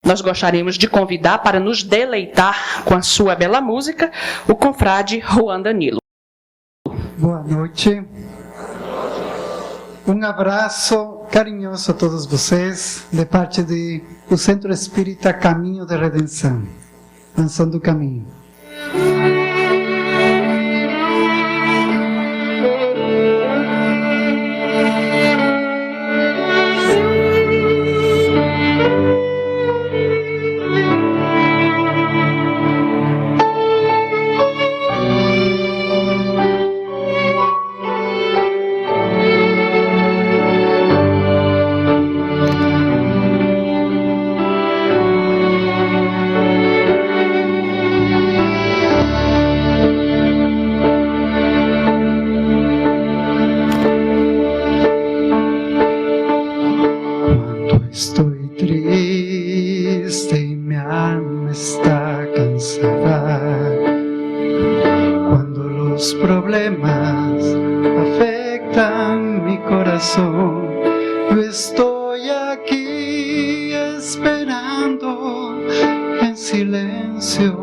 Nós gostaríamos de convidar para nos deleitar com a sua bela música o confrade Juan Danilo. Boa noite. Abraço carinhoso a todos vocês, de parte do Centro Espírita Caminho de Redenção, Canção do Caminho. Estoy triste y mi alma está cansada. Cuando los problemas afectan mi corazón, yo estoy aquí esperando en silencio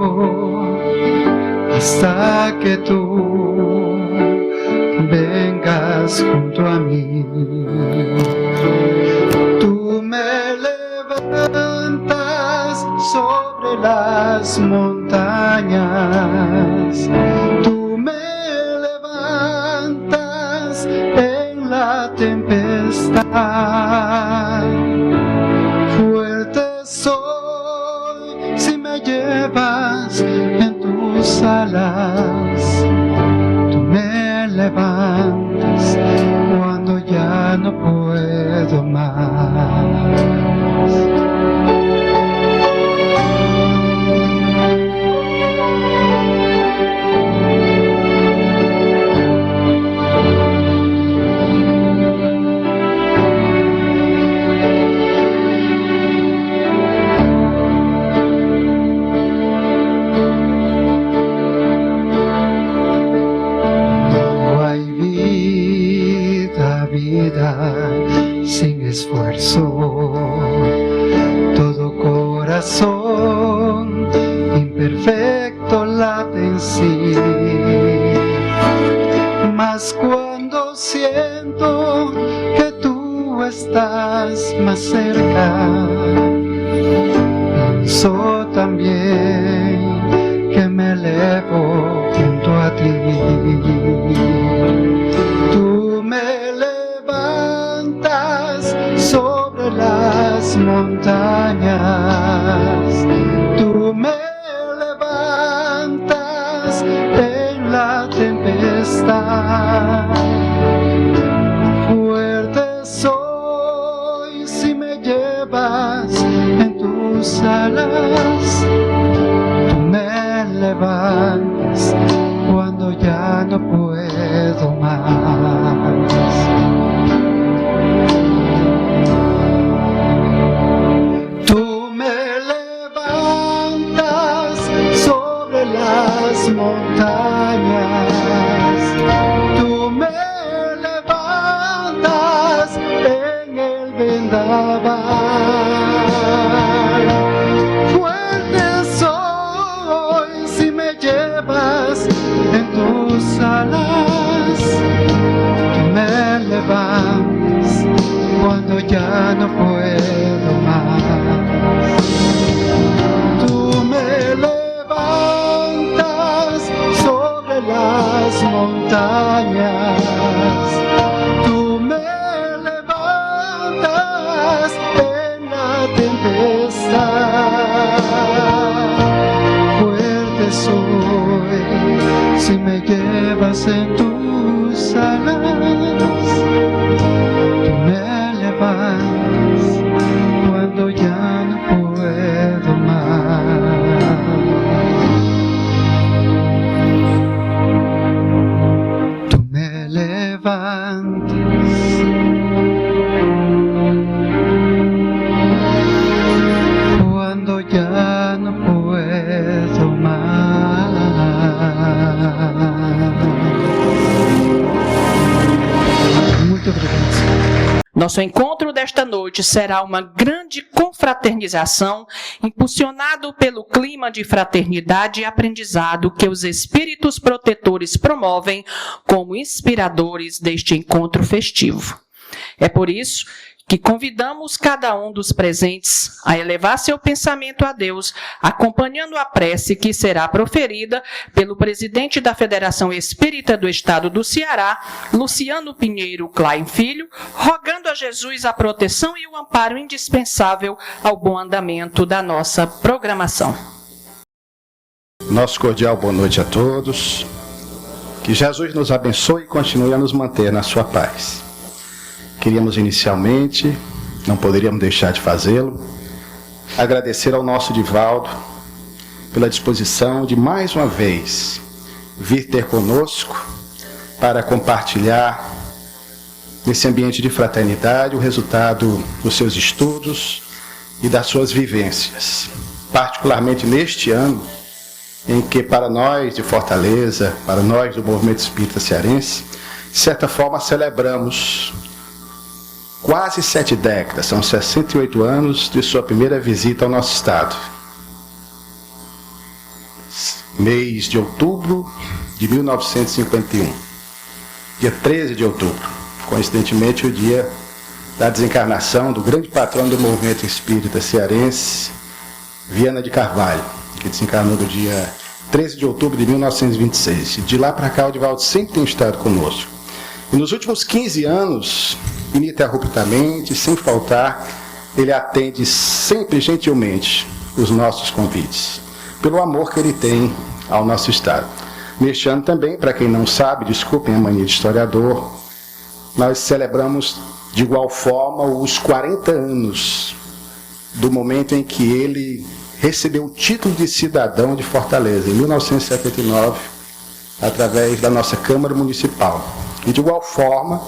hasta que tú vengas junto a mí. Sobre las montañas, tú me levantas en la tempestad. Fuerte soy si me llevas en tus alas. Tú me levantas cuando ya no puedo más. Sin esfuerzo, todo corazón imperfecto late en sí. Mas cuando siento que tú estás más cerca, pienso también que me elevo junto a ti. Sobre las montañas, tú me levantas en la tempestad. Fuerte soy si me llevas en tus alas. Tú me levantas cuando ya no puedo más. Montañas, tú me levantas en el vendaval. Fuerte soy si me llevas en tus alas. Tú me levantas cuando ya no puedo más. Las montañas, tú me levantas en la tempestad. Fuerte soy si me llevas en tus alas. Tú me levantas cuando ya no puedo más. Cuando ya no puedo más. Nós Nosso encontro desta noite será uma grande confraternização, impulsionado pelo clima de fraternidade e aprendizado que os espíritos protetores promovem como inspiradores deste encontro festivo. É por isso que convidamos cada um dos presentes a elevar seu pensamento a Deus, acompanhando a prece que será proferida pelo presidente da Federação Espírita do Estado do Ceará, Luciano Pinheiro Klein Filho, rogando a Jesus a proteção e o amparo indispensável ao bom andamento da nossa programação. Nosso cordial boa noite a todos. Que Jesus nos abençoe e continue a nos manter na sua paz. Queríamos inicialmente, não poderíamos deixar de fazê-lo, agradecer ao nosso Divaldo pela disposição de mais uma vez vir ter conosco para compartilhar nesse ambiente de fraternidade o resultado dos seus estudos e das suas vivências, particularmente neste ano em que para nós de Fortaleza, para nós do Movimento Espírita Cearense, de certa forma celebramos quase 7 décadas, são 68 anos de sua primeira visita ao nosso estado. Mês de outubro de 1951, dia 13 de outubro, coincidentemente o dia da desencarnação do grande patrono do movimento espírita cearense, Viana de Carvalho, que desencarnou no dia 13 de outubro de 1926. De lá para cá o Divaldo sempre tem estado conosco. E nos últimos 15 anos, ininterruptamente, sem faltar, ele atende sempre gentilmente os nossos convites, pelo amor que ele tem ao nosso estado. Neste ano também, para quem não sabe, desculpem a mania de historiador, nós celebramos de igual forma os 40 anos do momento em que ele recebeu o título de cidadão de Fortaleza, em 1979, através da nossa Câmara Municipal. E de igual forma,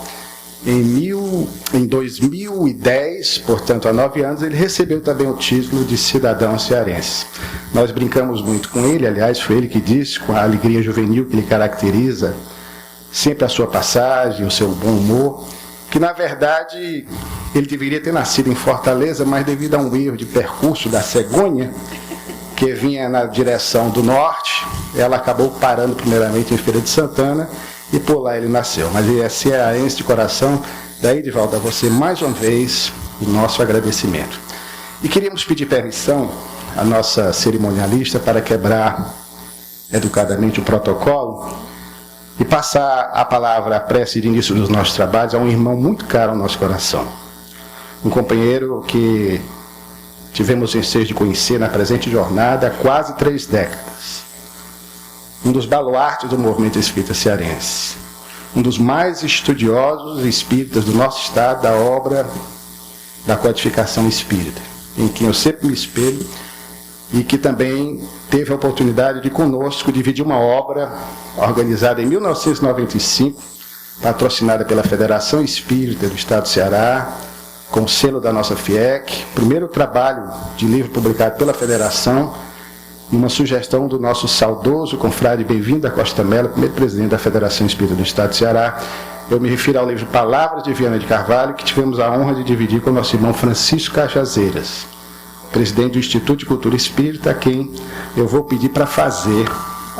em 2010, portanto há 9 anos, ele recebeu também o título de cidadão cearense. Nós brincamos muito com ele, aliás, foi ele que disse, com a alegria juvenil que lhe caracteriza, sempre a sua passagem, o seu bom humor, que na verdade ele deveria ter nascido em Fortaleza, mas devido a um erro de percurso da cegonha, que vinha na direção do norte, ela acabou parando primeiramente em Feira de Santana, e por lá ele nasceu. Mas ele é cearense de coração. Daí, Divaldo, a você mais uma vez o nosso agradecimento. E queríamos pedir permissão à nossa cerimonialista para quebrar educadamente o protocolo e passar a palavra, a prece de início dos nossos trabalhos a um irmão muito caro ao nosso coração. Um companheiro que tivemos o ensejo de conhecer na presente jornada há quase 3 décadas. Um dos baluartes do movimento espírita cearense, um dos mais estudiosos espíritas do nosso estado da obra da codificação espírita, em quem eu sempre me espelho, e que também teve a oportunidade de conosco dividir uma obra organizada em 1995, patrocinada pela Federação Espírita do Estado do Ceará, com o selo da nossa FIEC, primeiro trabalho de livro publicado pela Federação, uma sugestão do nosso saudoso confrade Bem-vindo da Costa Mello, primeiro presidente da Federação Espírita do Estado do Ceará. Eu me refiro ao livro Palavras de Viana de Carvalho, que tivemos a honra de dividir com o nosso irmão Francisco Cajazeiras, presidente do Instituto de Cultura Espírita, a quem eu vou pedir para fazer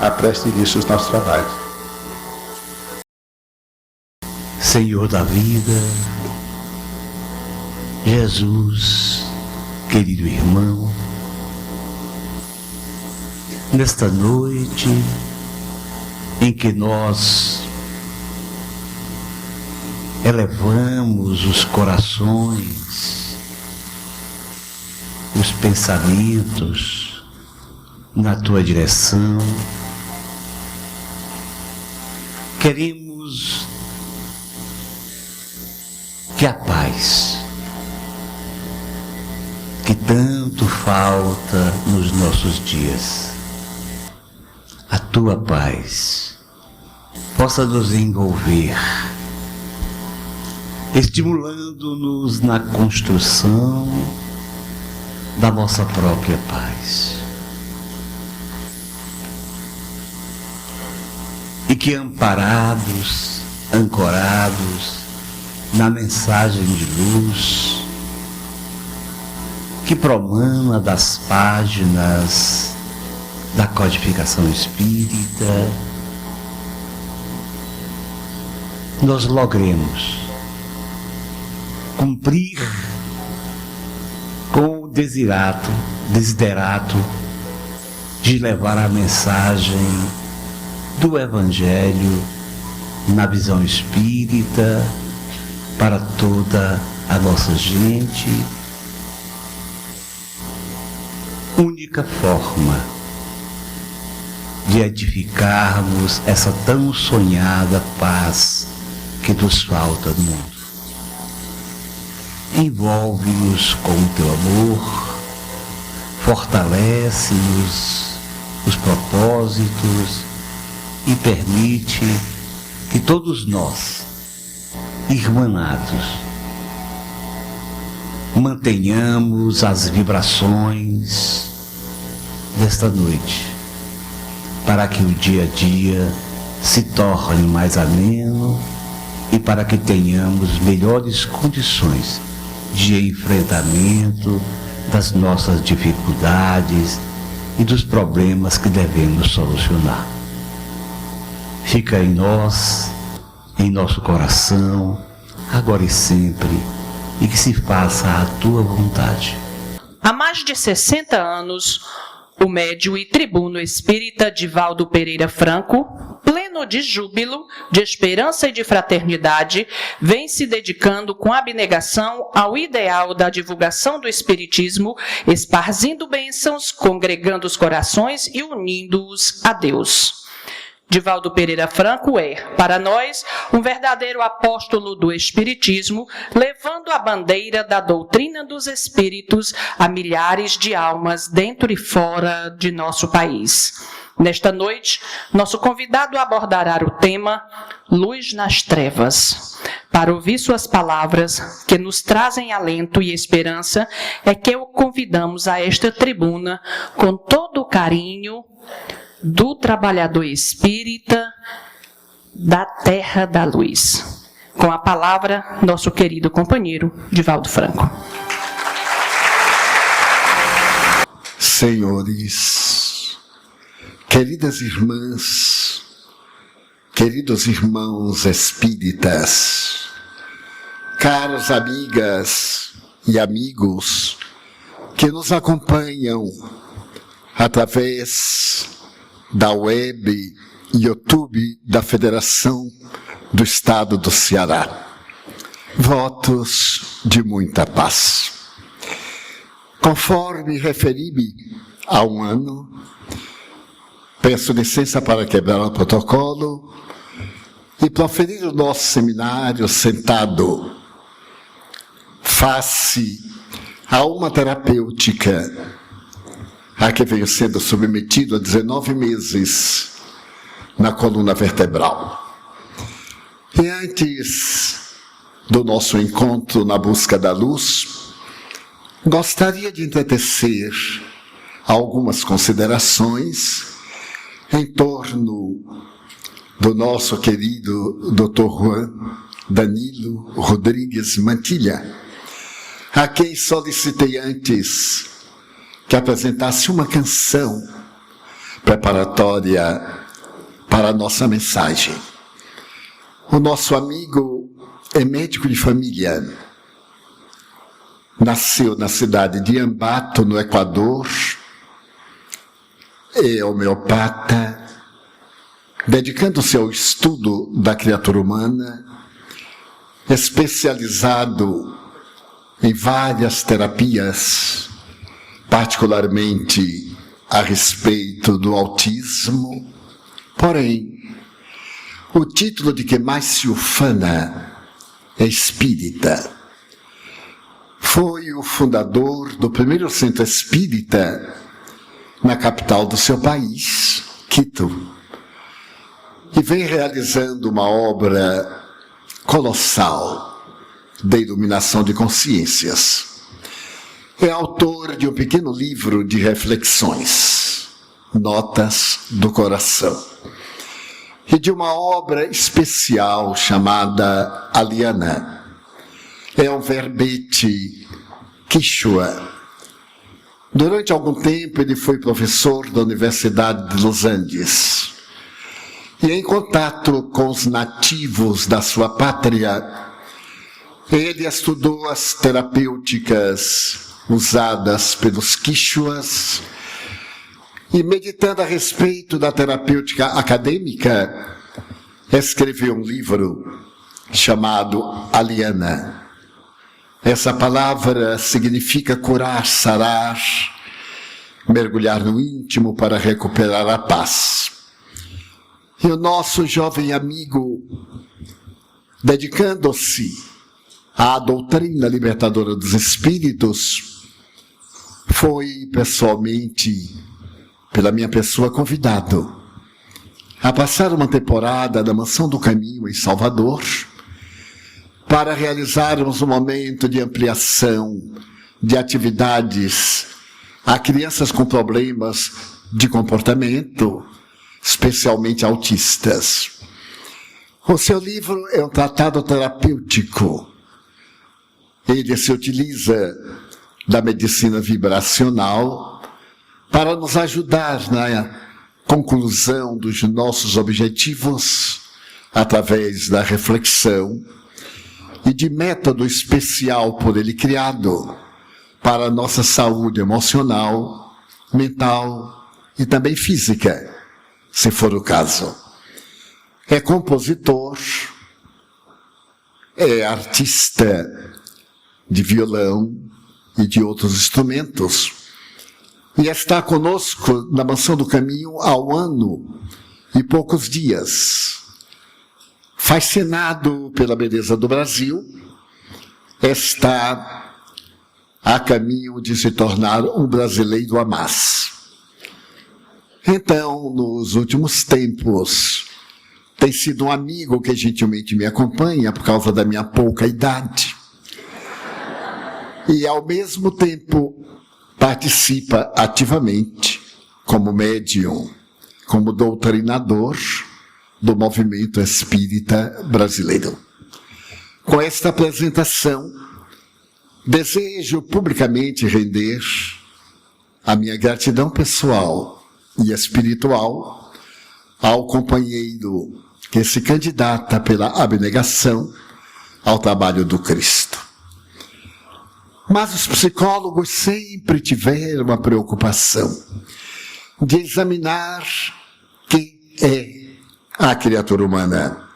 a prece de início dos nossos trabalhos. Senhor da vida, Jesus, querido irmão, nesta noite em que nós elevamos os corações, os pensamentos na tua direção, queremos que a paz que tanto falta nos nossos dias, a tua paz possa nos envolver, estimulando-nos na construção da nossa própria paz. E que amparados, ancorados na mensagem de luz que promana das páginas da codificação espírita, nós logremos cumprir com o desiderato de levar a mensagem do Evangelho na visão espírita para toda a nossa gente. Única forma de edificarmos essa tão sonhada paz que nos falta no mundo. Envolve-nos com o teu amor, fortalece-nos os propósitos e permite que todos nós, irmanados, mantenhamos as vibrações desta noite, para que o dia a dia se torne mais ameno e para que tenhamos melhores condições de enfrentamento das nossas dificuldades e dos problemas que devemos solucionar. Fica em nós, em nosso coração, agora e sempre, e que se faça a tua vontade. Há mais de 60 anos, o médium e tribuno espírita Divaldo Pereira Franco, pleno de júbilo, de esperança e de fraternidade, vem se dedicando com abnegação ao ideal da divulgação do espiritismo, esparzindo bênçãos, congregando os corações e unindo-os a Deus. Divaldo Pereira Franco é, para nós, um verdadeiro apóstolo do Espiritismo, levando a bandeira da doutrina dos Espíritos a milhares de almas dentro e fora de nosso país. Nesta noite, nosso convidado abordará o tema Luz nas Trevas. Para ouvir suas palavras, que nos trazem alento e esperança, é que o convidamos a esta tribuna com todo o carinho do trabalhador espírita da Terra da Luz. Com a palavra, nosso querido companheiro, Divaldo Franco. Senhores, queridas irmãs, queridos irmãos espíritas, caras amigas e amigos que nos acompanham através da web e YouTube da Federação do Estado do Ceará. Votos de muita paz. Conforme referi-me há um ano, peço licença para quebrar o protocolo e proferir o nosso seminário sentado face a uma terapêutica a que venho sendo submetido há 19 meses na coluna vertebral. E antes do nosso encontro na busca da luz, gostaria de entretecer algumas considerações em torno do nosso querido Dr. Juan Danilo Rodrigues Mantilha, a quem solicitei antes que apresentasse uma canção preparatória para a nossa mensagem. O nosso amigo é médico de família. Nasceu na cidade de Ambato, no Equador. É homeopata, dedicando-se ao estudo da criatura humana, especializado em várias terapias, particularmente a respeito do autismo. Porém, o título de que mais se ufana é espírita. Foi o fundador do primeiro centro espírita na capital do seu país, Quito, e vem realizando uma obra colossal de iluminação de consciências. É autor de um pequeno livro de reflexões, Notas do Coração, e de uma obra especial chamada Aliana, é um verbete quichua. Durante algum tempo ele foi professor da Universidade de Los Andes. E em contato com os nativos da sua pátria, ele estudou as terapêuticas usadas pelos quichuas e, meditando a respeito da terapêutica acadêmica, escreveu um livro chamado Aliana. Essa palavra significa curar, sarar, mergulhar no íntimo para recuperar a paz. E o nosso jovem amigo, dedicando-se à doutrina libertadora dos espíritos, foi pessoalmente, pela minha pessoa, convidado a passar uma temporada na Mansão do Caminho, em Salvador, para realizarmos um momento de ampliação de atividades a crianças com problemas de comportamento, especialmente autistas. O seu livro é um tratado terapêutico. Ele se utiliza da medicina vibracional para nos ajudar na conclusão dos nossos objetivos através da reflexão e de método especial por ele criado para a nossa saúde emocional, mental e também física, se for o caso. É compositor, é artista de violão e de outros instrumentos, e está conosco na Mansão do Caminho há 1 ano e poucos dias. Fascinado pela beleza do Brasil, está a caminho de se tornar um brasileiro a mais. Então, nos últimos tempos, tem sido um amigo que gentilmente me acompanha por causa da minha pouca idade. E, ao mesmo tempo, participa ativamente como médium, como doutrinador do movimento espírita brasileiro. Com esta apresentação, desejo publicamente render a minha gratidão pessoal e espiritual ao companheiro que se candidata pela abnegação ao trabalho do Cristo. Mas os psicólogos sempre tiveram a preocupação de examinar quem é a criatura humana,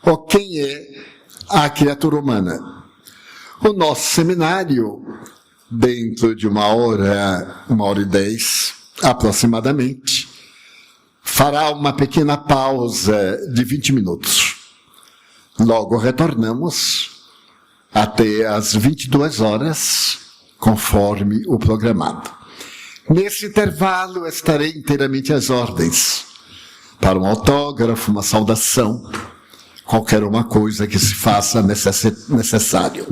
ou quem é a criatura humana. O nosso seminário, dentro de 1h10 aproximadamente, fará uma pequena pausa de 20 minutos. Logo retornamos até às 22 horas, conforme o programado. Nesse intervalo estarei inteiramente às ordens para um autógrafo, uma saudação, qualquer uma coisa que se faça necessário.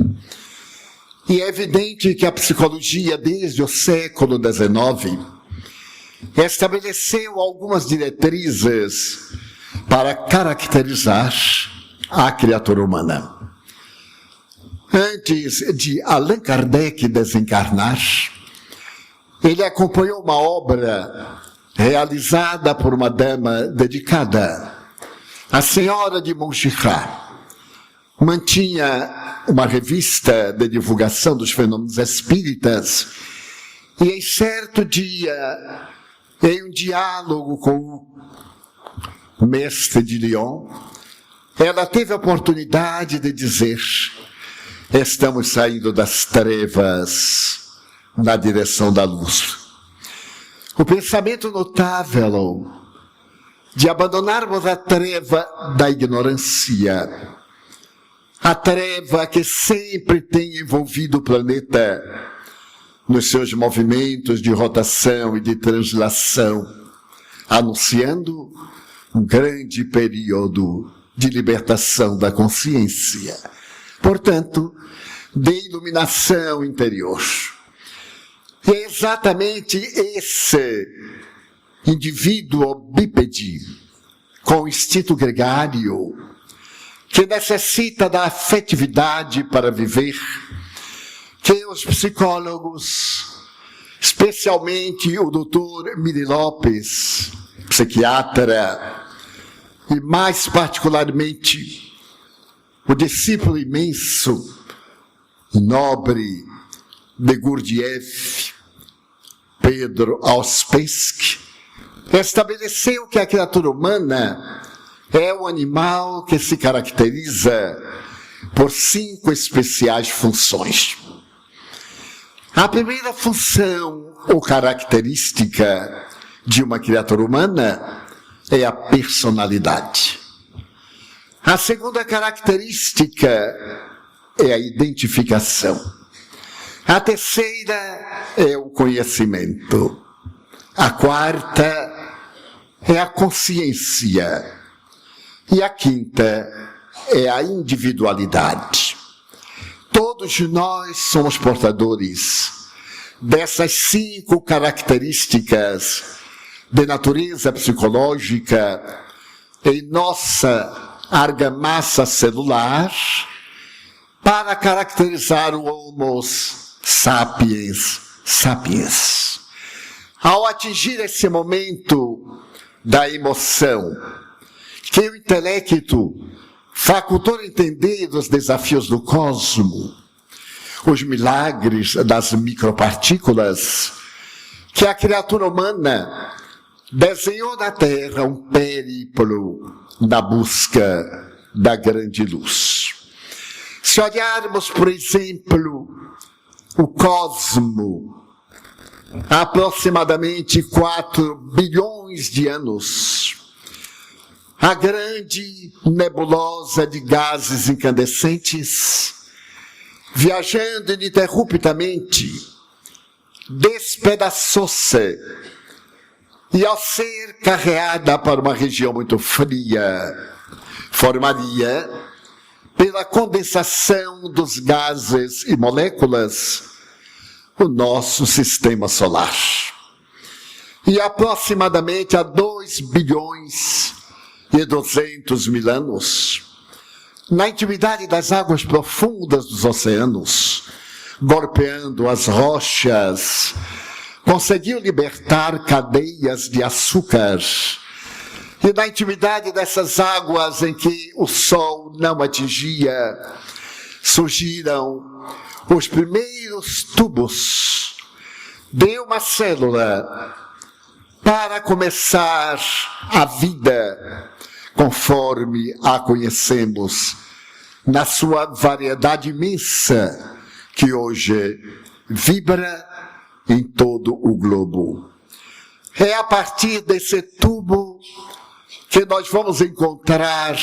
E é evidente que a psicologia, desde o século XIX, estabeleceu algumas diretrizes para caracterizar a criatura humana. Antes de Allan Kardec desencarnar, ele acompanhou uma obra realizada por uma dama dedicada, a Senhora de Montchichat. Mantinha uma revista de divulgação dos fenômenos espíritas e, em certo dia, em um diálogo com o mestre de Lyon, ela teve a oportunidade de dizer: estamos saindo das trevas na direção da luz. O pensamento notável de abandonarmos a treva da ignorância, a treva que sempre tem envolvido o planeta nos seus movimentos de rotação e de translação, anunciando um grande período de libertação da consciência, portanto, de iluminação interior. E é exatamente esse indivíduo bípede, com instinto gregário, que necessita da afetividade para viver, que os psicólogos, especialmente o Dr. Miri Lopes, psiquiatra, e mais particularmente o discípulo imenso e nobre de Gurdjieff, Pedro Auspensky, estabeleceu que a criatura humana é um animal que se caracteriza por 5 especiais funções. A primeira função ou característica de uma criatura humana é a personalidade. A segunda característica é a identificação. A terceira é o conhecimento. A quarta é a consciência. E a quinta é a individualidade. Todos nós somos portadores dessas 5 características de natureza psicológica em nossa argamassa celular para caracterizar o Homo sapiens sapiens. Ao atingir esse momento da emoção, que o intelecto facultou entender os desafios do cosmo, os milagres das micropartículas, que a criatura humana desenhou na Terra um périplo na busca da grande luz. Se olharmos, por exemplo, o cosmo, há aproximadamente 4 bilhões de anos, a grande nebulosa de gases incandescentes, viajando ininterruptamente, despedaçou-se e, ao ser carreada para uma região muito fria, formaria, pela condensação dos gases e moléculas, o nosso sistema solar. E aproximadamente há 2 bilhões e 200 mil anos, na intimidade das águas profundas dos oceanos, golpeando as rochas, conseguiu libertar cadeias de açúcar. E na intimidade dessas águas em que o sol não atingia, surgiram os primeiros tubos de uma célula para começar a vida conforme a conhecemos, na sua variedade imensa que hoje vibra em todo o globo. É a partir desse tubo que nós vamos encontrar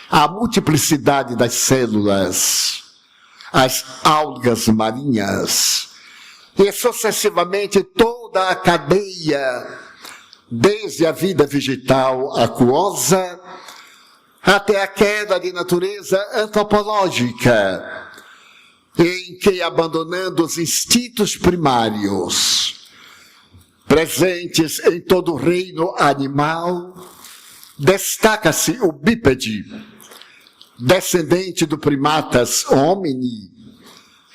a multiplicidade das células, as algas marinhas, e sucessivamente toda a cadeia, desde a vida vegetal aquosa até a queda de natureza antropológica, em que, abandonando os instintos primários, presentes em todo o reino animal, destaca-se o bípede, descendente do primatas homini,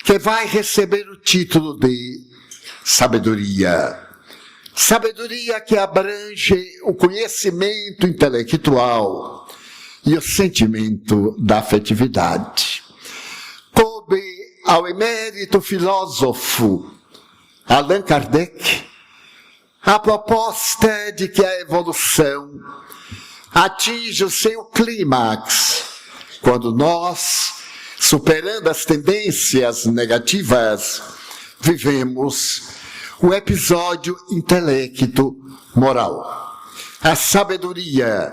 que vai receber o título de sabedoria. Sabedoria que abrange o conhecimento intelectual e o sentimento da afetividade. Coube ao emérito filósofo Allan Kardec a proposta de que a evolução atinge o seu clímax quando nós, superando as tendências negativas, vivemos o episódio intelecto-moral, a sabedoria,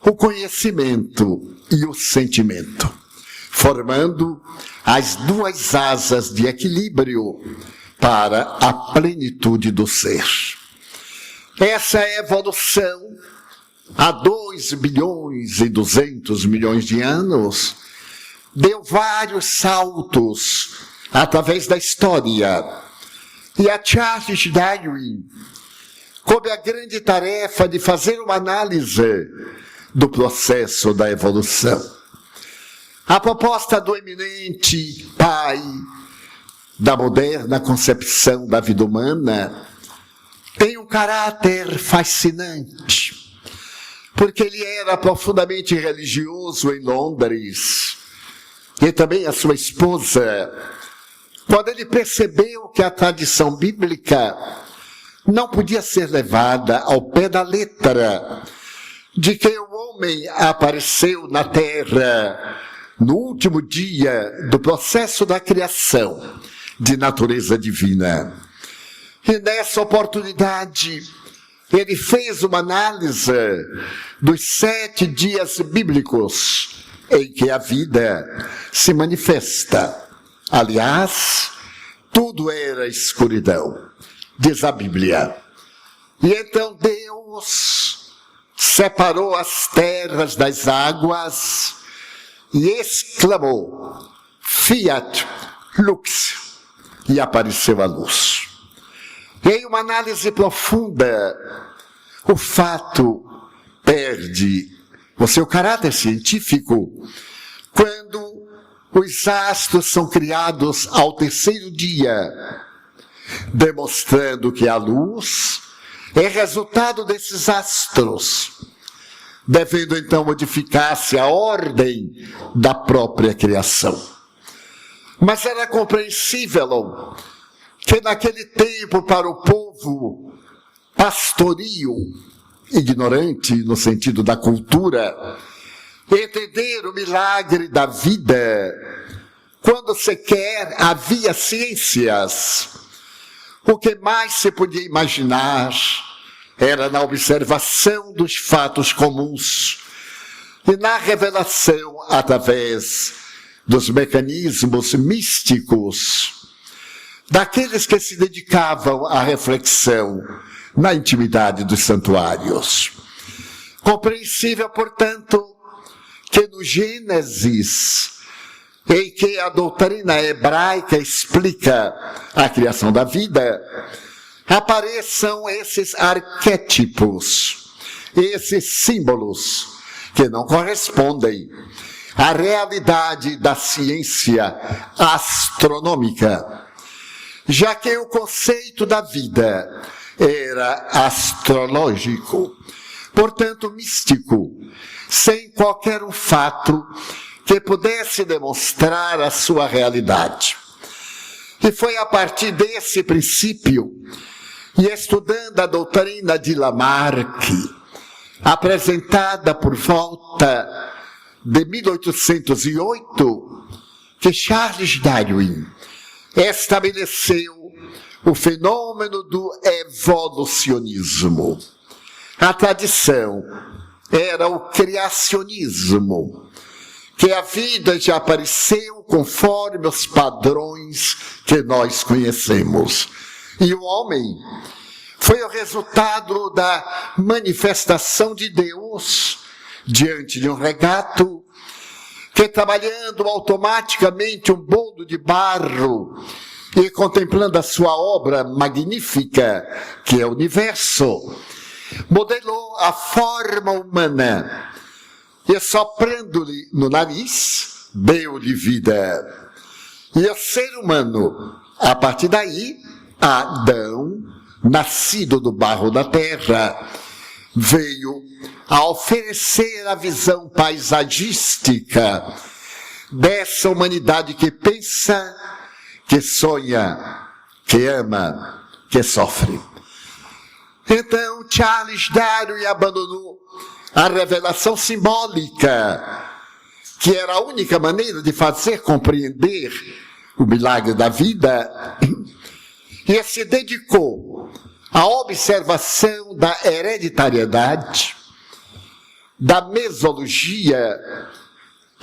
o conhecimento e o sentimento, formando as 2 asas de equilíbrio para a plenitude do ser. Essa evolução, há 2 bilhões e 200 milhões de anos, deu vários saltos através da história. E a Charles Darwin coube a grande tarefa de fazer uma análise do processo da evolução. A proposta do eminente pai da moderna concepção da vida humana tem um caráter fascinante, porque ele era profundamente religioso em Londres, e também a sua esposa, quando ele percebeu que a tradição bíblica não podia ser levada ao pé da letra, de que o homem apareceu na terra no último dia do processo da criação de natureza divina. E nessa oportunidade, ele fez uma análise dos 7 dias bíblicos em que a vida se manifesta. Aliás, tudo era escuridão, diz a Bíblia. E então Deus separou as terras das águas e exclamou: Fiat lux, e apareceu a luz. E em uma análise profunda, o fato perde o seu caráter científico quando os astros são criados ao 3º dia, demonstrando que a luz é resultado desses astros, devendo então modificar-se a ordem da própria criação. Mas era compreensível que naquele tempo, para o povo pastorio, ignorante no sentido da cultura, entender o milagre da vida, quando sequer havia ciências, o que mais se podia imaginar era na observação dos fatos comuns e na revelação através dos mecanismos místicos daqueles que se dedicavam à reflexão na intimidade dos santuários. Compreensível, portanto, que no Gênesis, em que a doutrina hebraica explica a criação da vida, apareçam esses arquétipos, esses símbolos que não correspondem à realidade da ciência astronômica, já que o conceito da vida era astrológico, portanto místico, sem qualquer um fato que pudesse demonstrar a sua realidade. E foi a partir desse princípio, e estudando a doutrina de Lamarck, apresentada por volta de 1808, que Charles Darwin estabeleceu o fenômeno do evolucionismo. A tradição era o criacionismo, que a vida já apareceu conforme os padrões que nós conhecemos. E o homem foi o resultado da manifestação de Deus diante de um regato, que trabalhando automaticamente um bolo de barro e contemplando a sua obra magnífica, que é o universo, modelou a forma humana e, soprando-lhe no nariz, deu-lhe vida. E o ser humano, a partir daí, Adão, nascido do barro da terra, veio a oferecer a visão paisagística dessa humanidade que pensa, que sonha, que ama, que sofre. Então, Charles Darwin abandonou a revelação simbólica, que era a única maneira de fazer compreender o milagre da vida, e se dedicou à observação da hereditariedade, da mesologia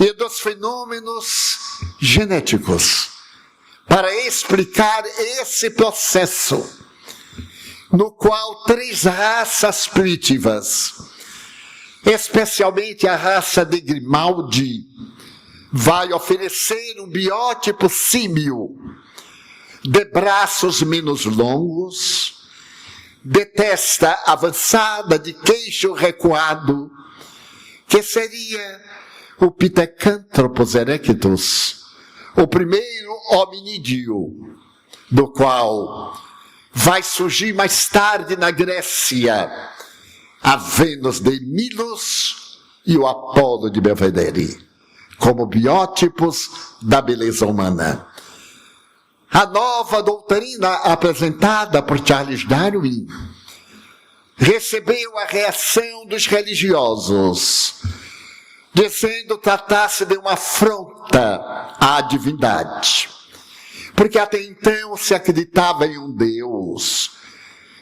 e dos fenômenos genéticos, para explicar esse processo, no qual 3 raças primitivas, especialmente a raça de Grimaldi, vai oferecer um biótipo símio, de braços menos longos, de testa avançada, de queixo recuado, que seria o Pithecanthropus erectus, o primeiro hominídeo, do qual vai surgir mais tarde na Grécia a Vênus de Milos e o Apolo de Belvedere, como biótipos da beleza humana. A nova doutrina apresentada por Charles Darwin recebeu a reação dos religiosos, dizendo tratar-se de uma afronta à divindade, porque até então se acreditava em um Deus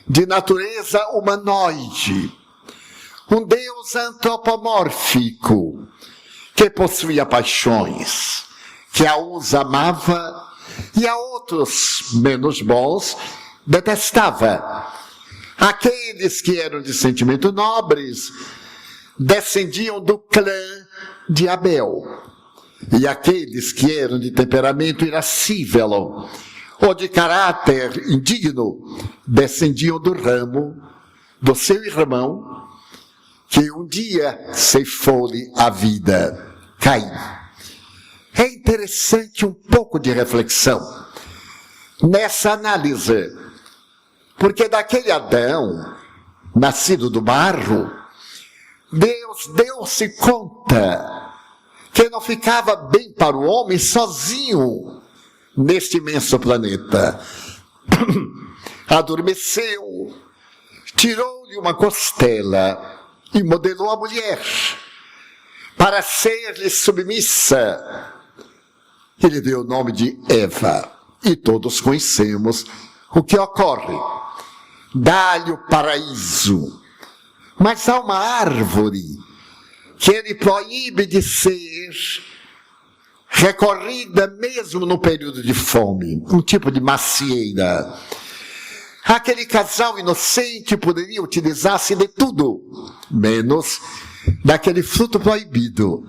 de natureza humanoide, um Deus antropomórfico, que possuía paixões, que a uns amava e a outros, menos bons, detestava. Aqueles que eram de sentimento nobres descendiam do clã de Abel, e aqueles que eram de temperamento irascível ou de caráter indigno descendiam do ramo do seu irmão, que um dia ceifou-lhe a vida, Caim. É interessante um pouco de reflexão nessa análise, porque daquele Adão, nascido do barro, Deus deu-se conta que não ficava bem para o homem sozinho neste imenso planeta. Adormeceu, tirou-lhe uma costela e modelou a mulher para ser-lhe submissa. Ele deu o nome de Eva, e todos conhecemos o que ocorre. Dá-lhe o paraíso, mas há uma árvore que ele proíbe de ser recorrida mesmo no período de fome, um tipo de macieira. Aquele casal inocente poderia utilizar-se de tudo, menos daquele fruto proibido.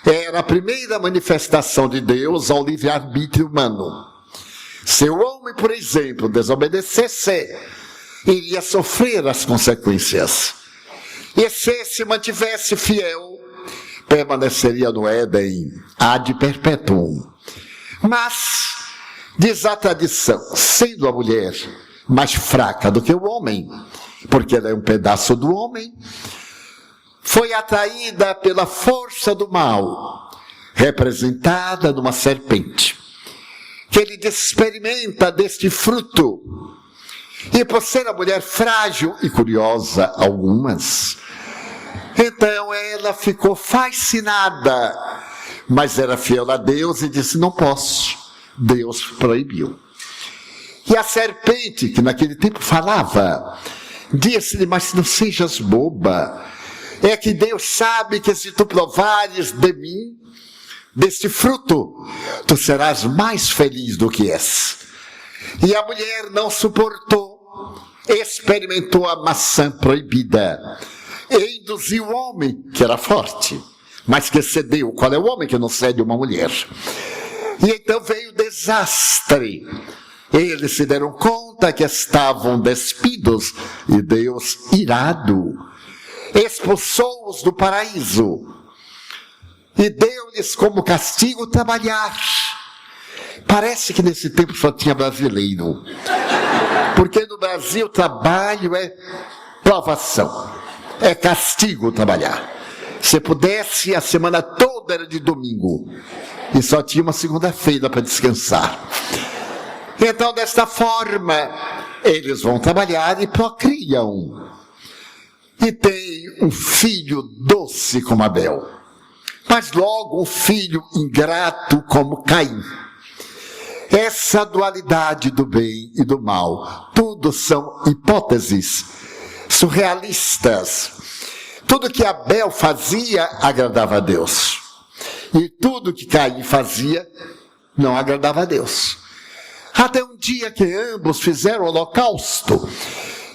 Era a primeira manifestação de Deus ao livre-arbítrio humano. Se o homem, por exemplo, desobedecesse, iria sofrer as consequências. E se mantivesse fiel, permaneceria no Éden ad perpetuum. Mas, diz a tradição, sendo a mulher mais fraca do que o homem, porque ela é um pedaço do homem, foi atraída pela força do mal, representada numa serpente, que ele experimenta deste fruto. E por ser a mulher frágil e curiosa, algumas, então ela ficou fascinada, mas era fiel a Deus e disse: não posso, Deus proibiu. E a serpente, que naquele tempo falava, disse-lhe: mas não sejas boba, é que Deus sabe que se tu provares de mim, deste fruto, tu serás mais feliz do que és. E a mulher não suportou, experimentou a maçã proibida, e induziu o homem, que era forte, mas que cedeu. Qual é o homem que não cede uma mulher? E então veio o desastre. Eles se deram conta que estavam despidos, e Deus, irado, expulsou-os do paraíso e deu-lhes como castigo trabalhar. Parece que nesse tempo só tinha brasileiro, porque no Brasil trabalho é provação, é castigo trabalhar. Se pudesse, a semana toda era de domingo e só tinha uma segunda-feira para descansar. Então, desta forma, eles vão trabalhar e procriam, e tem um filho doce como Abel, mas logo um filho ingrato como Caim. Essa dualidade do bem e do mal, tudo são hipóteses surrealistas. Tudo que Abel fazia agradava a Deus, e tudo que Caim fazia não agradava a Deus. Até um dia que ambos fizeram o holocausto,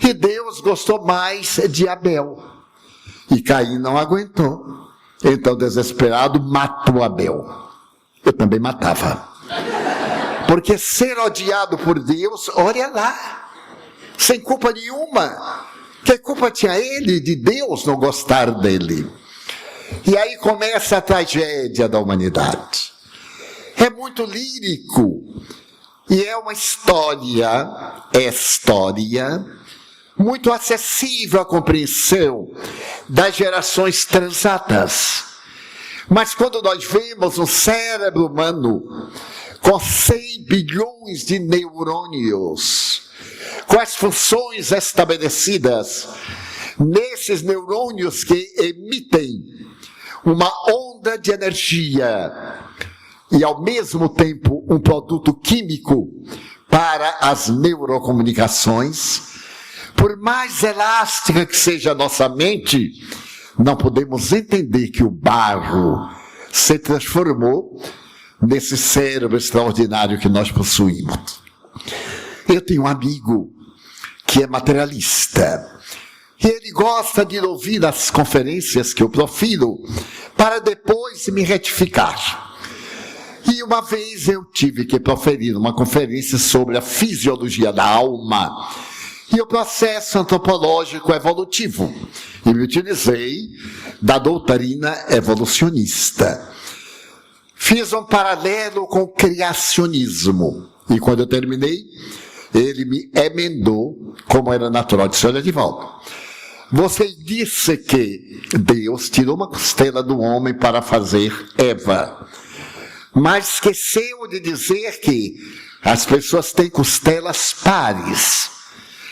e Deus gostou mais de Abel, e Caim não aguentou. Então, desesperado, matou Abel. Eu também matava, porque ser odiado por Deus, olha lá, sem culpa nenhuma. Que culpa tinha ele de Deus não gostar dele? E aí começa a tragédia da humanidade. É muito lírico. E é uma história muito acessível à compreensão das gerações transatas. Mas quando nós vemos um cérebro humano com 100 bilhões de neurônios, com as funções estabelecidas, nesses neurônios que emitem uma onda de energia e, ao mesmo tempo, um produto químico para as neurocomunicações, por mais elástica que seja a nossa mente, não podemos entender que o barro se transformou nesse cérebro extraordinário que nós possuímos. Eu tenho um amigo que é materialista. E ele gosta de ouvir as conferências que eu profiro para depois me retificar. E uma vez eu tive que proferir uma conferência sobre a fisiologia da alma e o processo antropológico evolutivo. E me utilizei da doutrina evolucionista. Fiz um paralelo com o criacionismo. E quando eu terminei, ele me emendou, como era natural de senhora de volta. Você disse que Deus tirou uma costela do homem para fazer Eva. Mas esqueceu de dizer que as pessoas têm costelas pares.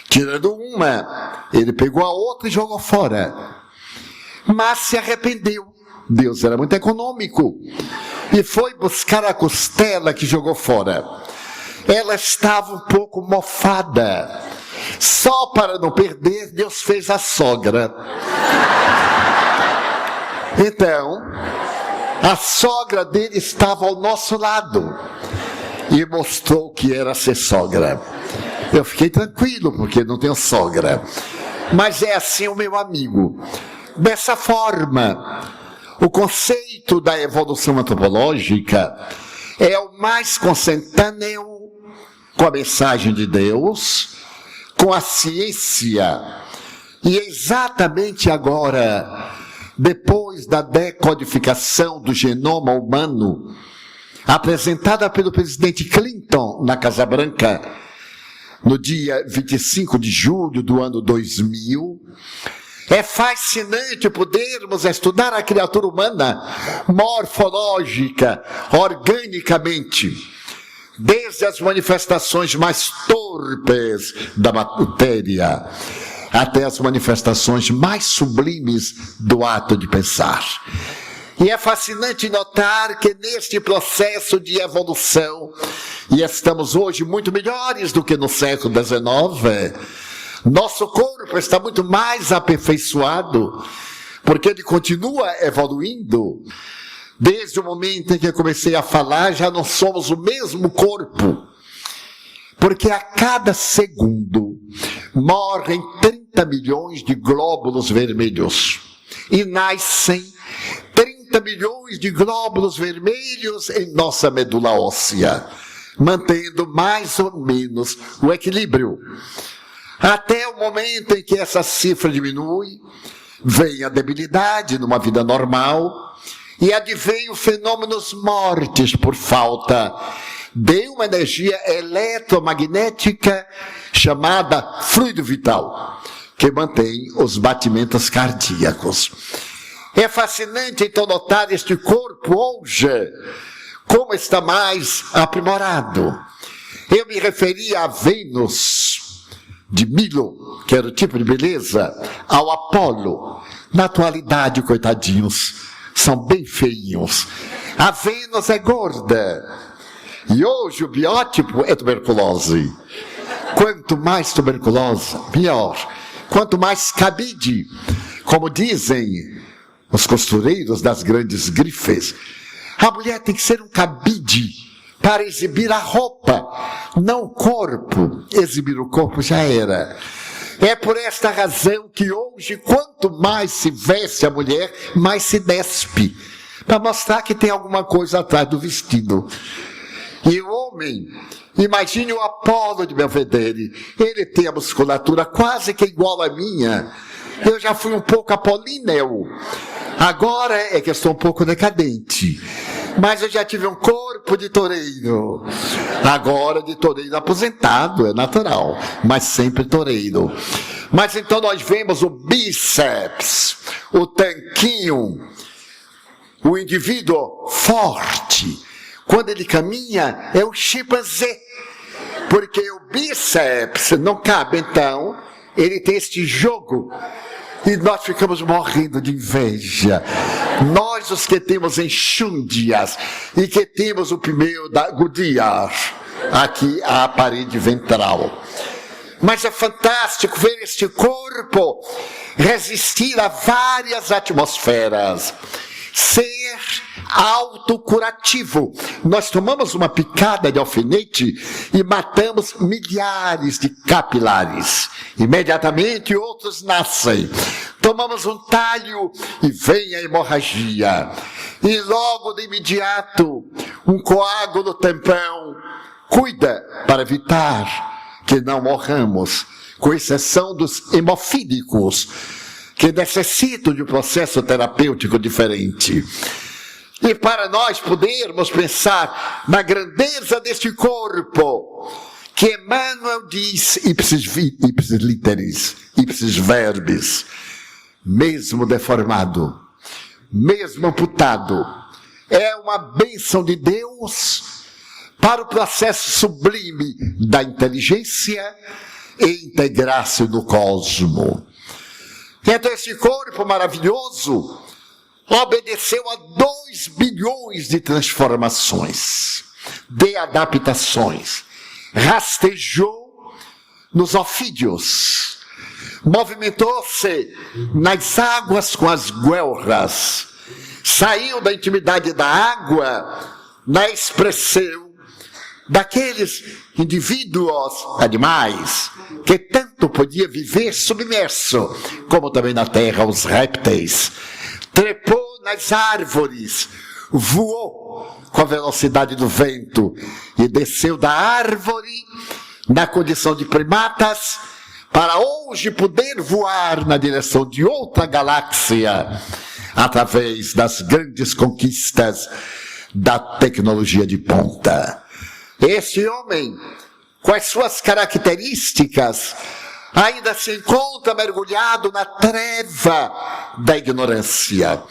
Tirando uma, ele pegou a outra e jogou fora. Mas se arrependeu. Deus era muito econômico. E foi buscar a costela que jogou fora. Ela estava um pouco mofada. Só para não perder, Deus fez a sogra. Então, a sogra dele estava ao nosso lado e mostrou que era ser sogra. Eu fiquei tranquilo, porque não tenho sogra. Mas é assim o meu amigo. Dessa forma, o conceito da evolução antropológica é o mais consentâneo com a mensagem de Deus, com a ciência. E exatamente agora, depois da decodificação do genoma humano, apresentada pelo presidente Clinton na Casa Branca, no dia 25 de julho do ano 2000, é fascinante podermos estudar a criatura humana morfológica, organicamente, desde as manifestações mais torpes da matéria até as manifestações mais sublimes do ato de pensar. E é fascinante notar que neste processo de evolução, e estamos hoje muito melhores do que no século XIX, nosso corpo está muito mais aperfeiçoado, porque ele continua evoluindo. Desde o momento em que eu comecei a falar, já não somos o mesmo corpo. Porque a cada segundo morrem 30 milhões de glóbulos vermelhos. E nascem 30 milhões de glóbulos vermelhos em nossa medula óssea, mantendo mais ou menos o equilíbrio. Até o momento em que essa cifra diminui, vem a debilidade numa vida normal, e advém fenômenos mortes por falta de uma energia eletromagnética chamada fluido vital, que mantém os batimentos cardíacos. É fascinante então notar este corpo hoje, como está mais aprimorado. Eu me referi a Vênus de Milo, que era o tipo de beleza, ao Apolo. Na atualidade, coitadinhos, são bem feinhos. A Vênus é gorda. E hoje o biótipo é tuberculose. Quanto mais tuberculose, pior. Quanto mais cabide, como dizem os costureiros das grandes grifes, a mulher tem que ser um cabide para exibir a roupa, não o corpo. Exibir o corpo já era. É por esta razão que hoje, quanto mais se veste a mulher, mais se despe, para mostrar que tem alguma coisa atrás do vestido. E o homem, imagine o Apolo de Belvedere, ele tem a musculatura quase que igual à minha. Eu já fui um pouco apolíneo, Agora é que eu estou um pouco decadente. Mas eu já tive um corpo de toureiro. Agora de toureiro aposentado, é natural. Mas sempre toureiro. Mas então nós vemos o bíceps, o tanquinho, o indivíduo forte. Quando ele caminha, é o chimpanzé. Porque o bíceps não cabe, então, ele tem este jogo. E nós ficamos morrendo de inveja. Nós, os que temos enxúndias e que temos o pneu da Goodyear, aqui a parede ventral. Mas é fantástico ver este corpo resistir a várias atmosferas. Ser autocurativo. Nós tomamos uma picada de alfinete e matamos milhares de capilares. Imediatamente outros nascem. Tomamos um talho e vem a hemorragia. E logo de imediato, um coágulo tampão cuida para evitar que não morramos, com exceção dos hemofílicos, que necessitam de um processo terapêutico diferente. E para nós podermos pensar na grandeza deste corpo, que Emmanuel diz, ipsis literis, ipsis verbis, mesmo deformado, mesmo amputado, é uma bênção de Deus para o processo sublime da inteligência e integrar-se no cosmo. Então esse corpo maravilhoso obedeceu a 2 bilhões de transformações, de adaptações, rastejou nos ofídios, movimentou-se nas águas com as guelras, saiu da intimidade da água na expressão daqueles indivíduos, animais, que tanto podia viver submerso, como também na terra os répteis. Trepou nas árvores, voou com a velocidade do vento e desceu da árvore na condição de primatas para hoje poder voar na direção de outra galáxia através das grandes conquistas da tecnologia de ponta. Este homem, com as suas características, ainda se encontra mergulhado na treva da ignorância.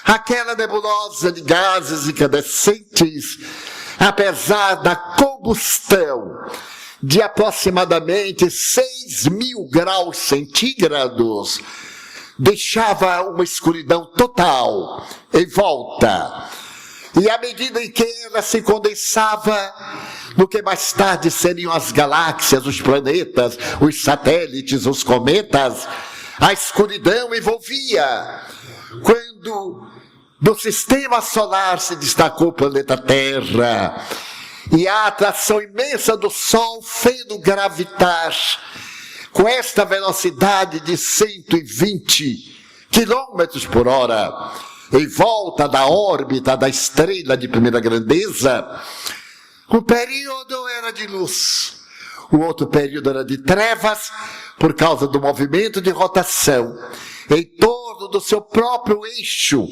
Aquela nebulosa de gases incandescentes, apesar da combustão de aproximadamente 6.000 graus centígrados, deixava uma escuridão total em volta. E à medida em que ela se condensava no que mais tarde seriam as galáxias, os planetas, os satélites, os cometas, a escuridão envolvia. Quando do sistema solar se destacou o planeta Terra, e a atração imensa do Sol fez-no gravitar com esta velocidade de 120 quilômetros por hora, em volta da órbita da estrela de primeira grandeza. Um período era de luz, o outro período era de trevas, por causa do movimento de rotação em torno do seu próprio eixo,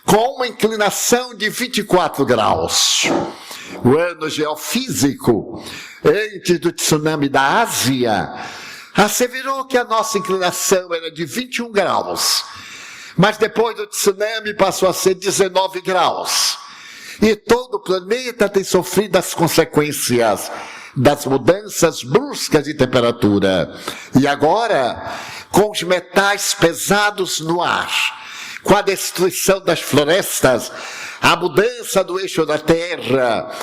com uma inclinação de 24 graus. O ano geofísico, antes do tsunami da Ásia, asseverou que a nossa inclinação era de 21 graus. Mas depois do tsunami passou a ser 19 graus. E todo o planeta tem sofrido as consequências das mudanças bruscas de temperatura. E agora, com os metais pesados no ar, com a destruição das florestas, a mudança do eixo da Terra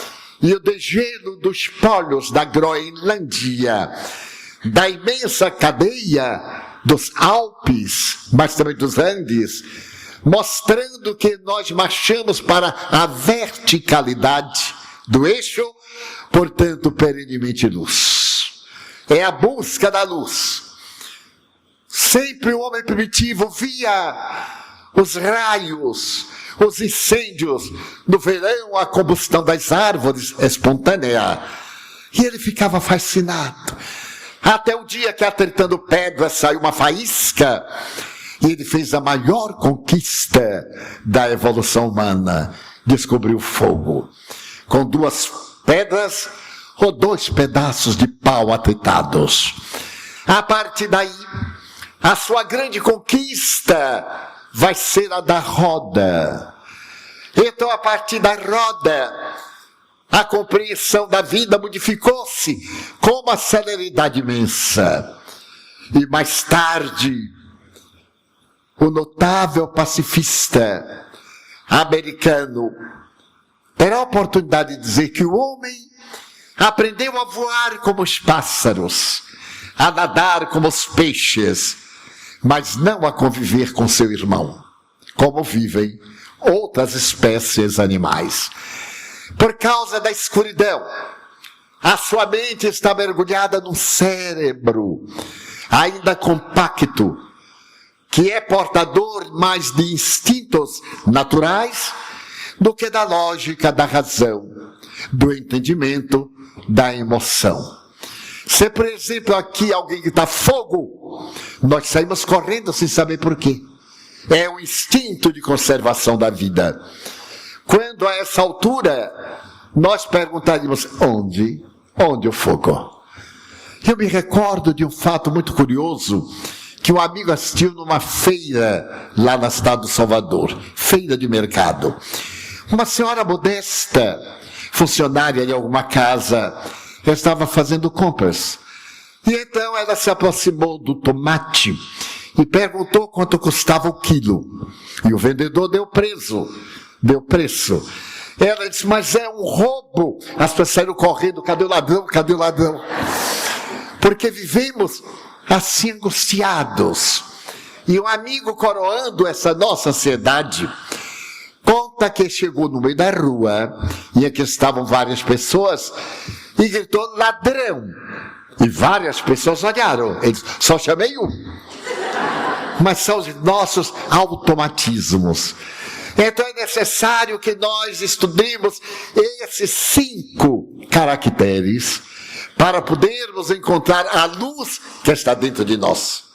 e o degelo dos polos da Groenlândia, da imensa cadeia dos Alpes, mas também dos Andes, mostrando que nós marchamos para a verticalidade do eixo, portanto, perenemente luz. É a busca da luz. Sempre o homem primitivo via os raios, os incêndios, no verão a combustão das árvores espontânea, e ele ficava fascinado. Até o dia que, atritando pedra, saiu uma faísca, E ele fez a maior conquista da evolução humana. Descobriu o fogo. Com 2 pedras ou 2 pedaços de pau atritados. A partir daí, a sua grande conquista vai ser a da roda. Então, a partir da roda, a compreensão da vida modificou-se com uma celeridade imensa. E mais tarde, o notável pacifista americano terá a oportunidade de dizer que o homem aprendeu a voar como os pássaros, a nadar como os peixes, mas não a conviver com seu irmão, como vivem outras espécies animais. Por causa da escuridão, a sua mente está mergulhada num cérebro ainda compacto, que é portador mais de instintos naturais do que da lógica da razão, do entendimento, da emoção. Se, por exemplo, aqui alguém grita fogo, nós saímos correndo sem saber por quê. É o instinto de conservação da vida. Quando a essa altura, nós perguntaríamos, onde o fogo? Eu me recordo de um fato muito curioso, que um amigo assistiu numa feira, lá na cidade do Salvador, feira de mercado. Uma senhora modesta, funcionária de alguma casa, estava fazendo compras. E então ela se aproximou do tomate e perguntou quanto custava o quilo. E o vendedor deu preço. Ela disse, mas é um roubo. As pessoas saíram correndo, cadê o ladrão? Cadê o ladrão? Porque vivemos assim angustiados. E um amigo, coroando essa nossa ansiedade, conta que chegou no meio da rua, e aqui estavam várias pessoas, e gritou, ladrão. E várias pessoas olharam. Ele disse, só chamei um. Mas são os nossos automatismos. Então é necessário que nós estudemos esses 5 caracteres para podermos encontrar a luz que está dentro de nós.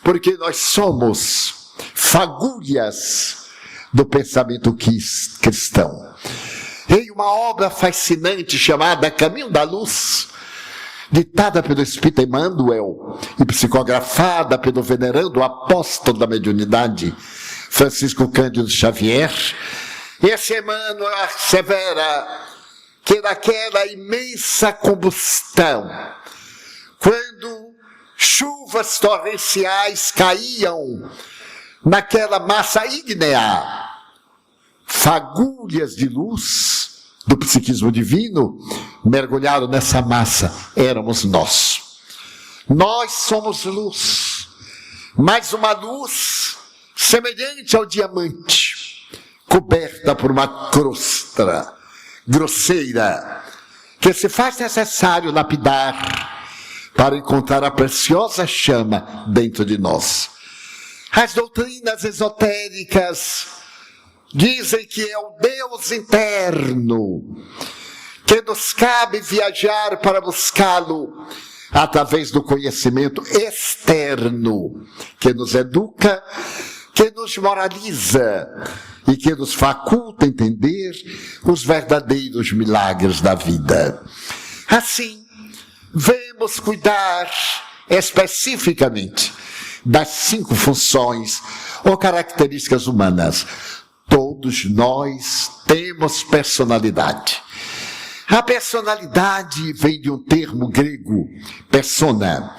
Porque nós somos fagulhas do pensamento cristão. Em uma obra fascinante chamada Caminho da Luz, ditada pelo Espírito Emmanuel e psicografada pelo venerando apóstolo da mediunidade, Francisco Cândido Xavier, esse Emmanuel assevera que naquela imensa combustão, quando chuvas torrenciais caíam naquela massa ígnea, fagulhas de luz do psiquismo divino mergulharam nessa massa, éramos nós. Nós somos luz, mas uma luz semelhante ao diamante, coberta por uma crosta grosseira, que se faz necessário lapidar para encontrar a preciosa chama dentro de nós. As doutrinas esotéricas dizem que é o Deus interno, que nos cabe viajar para buscá-lo através do conhecimento externo, que nos educa, que nos moraliza e que nos faculta entender os verdadeiros milagres da vida. Assim, vamos cuidar especificamente das 5 funções ou características humanas. Todos nós temos personalidade. A personalidade vem de um termo grego, persona,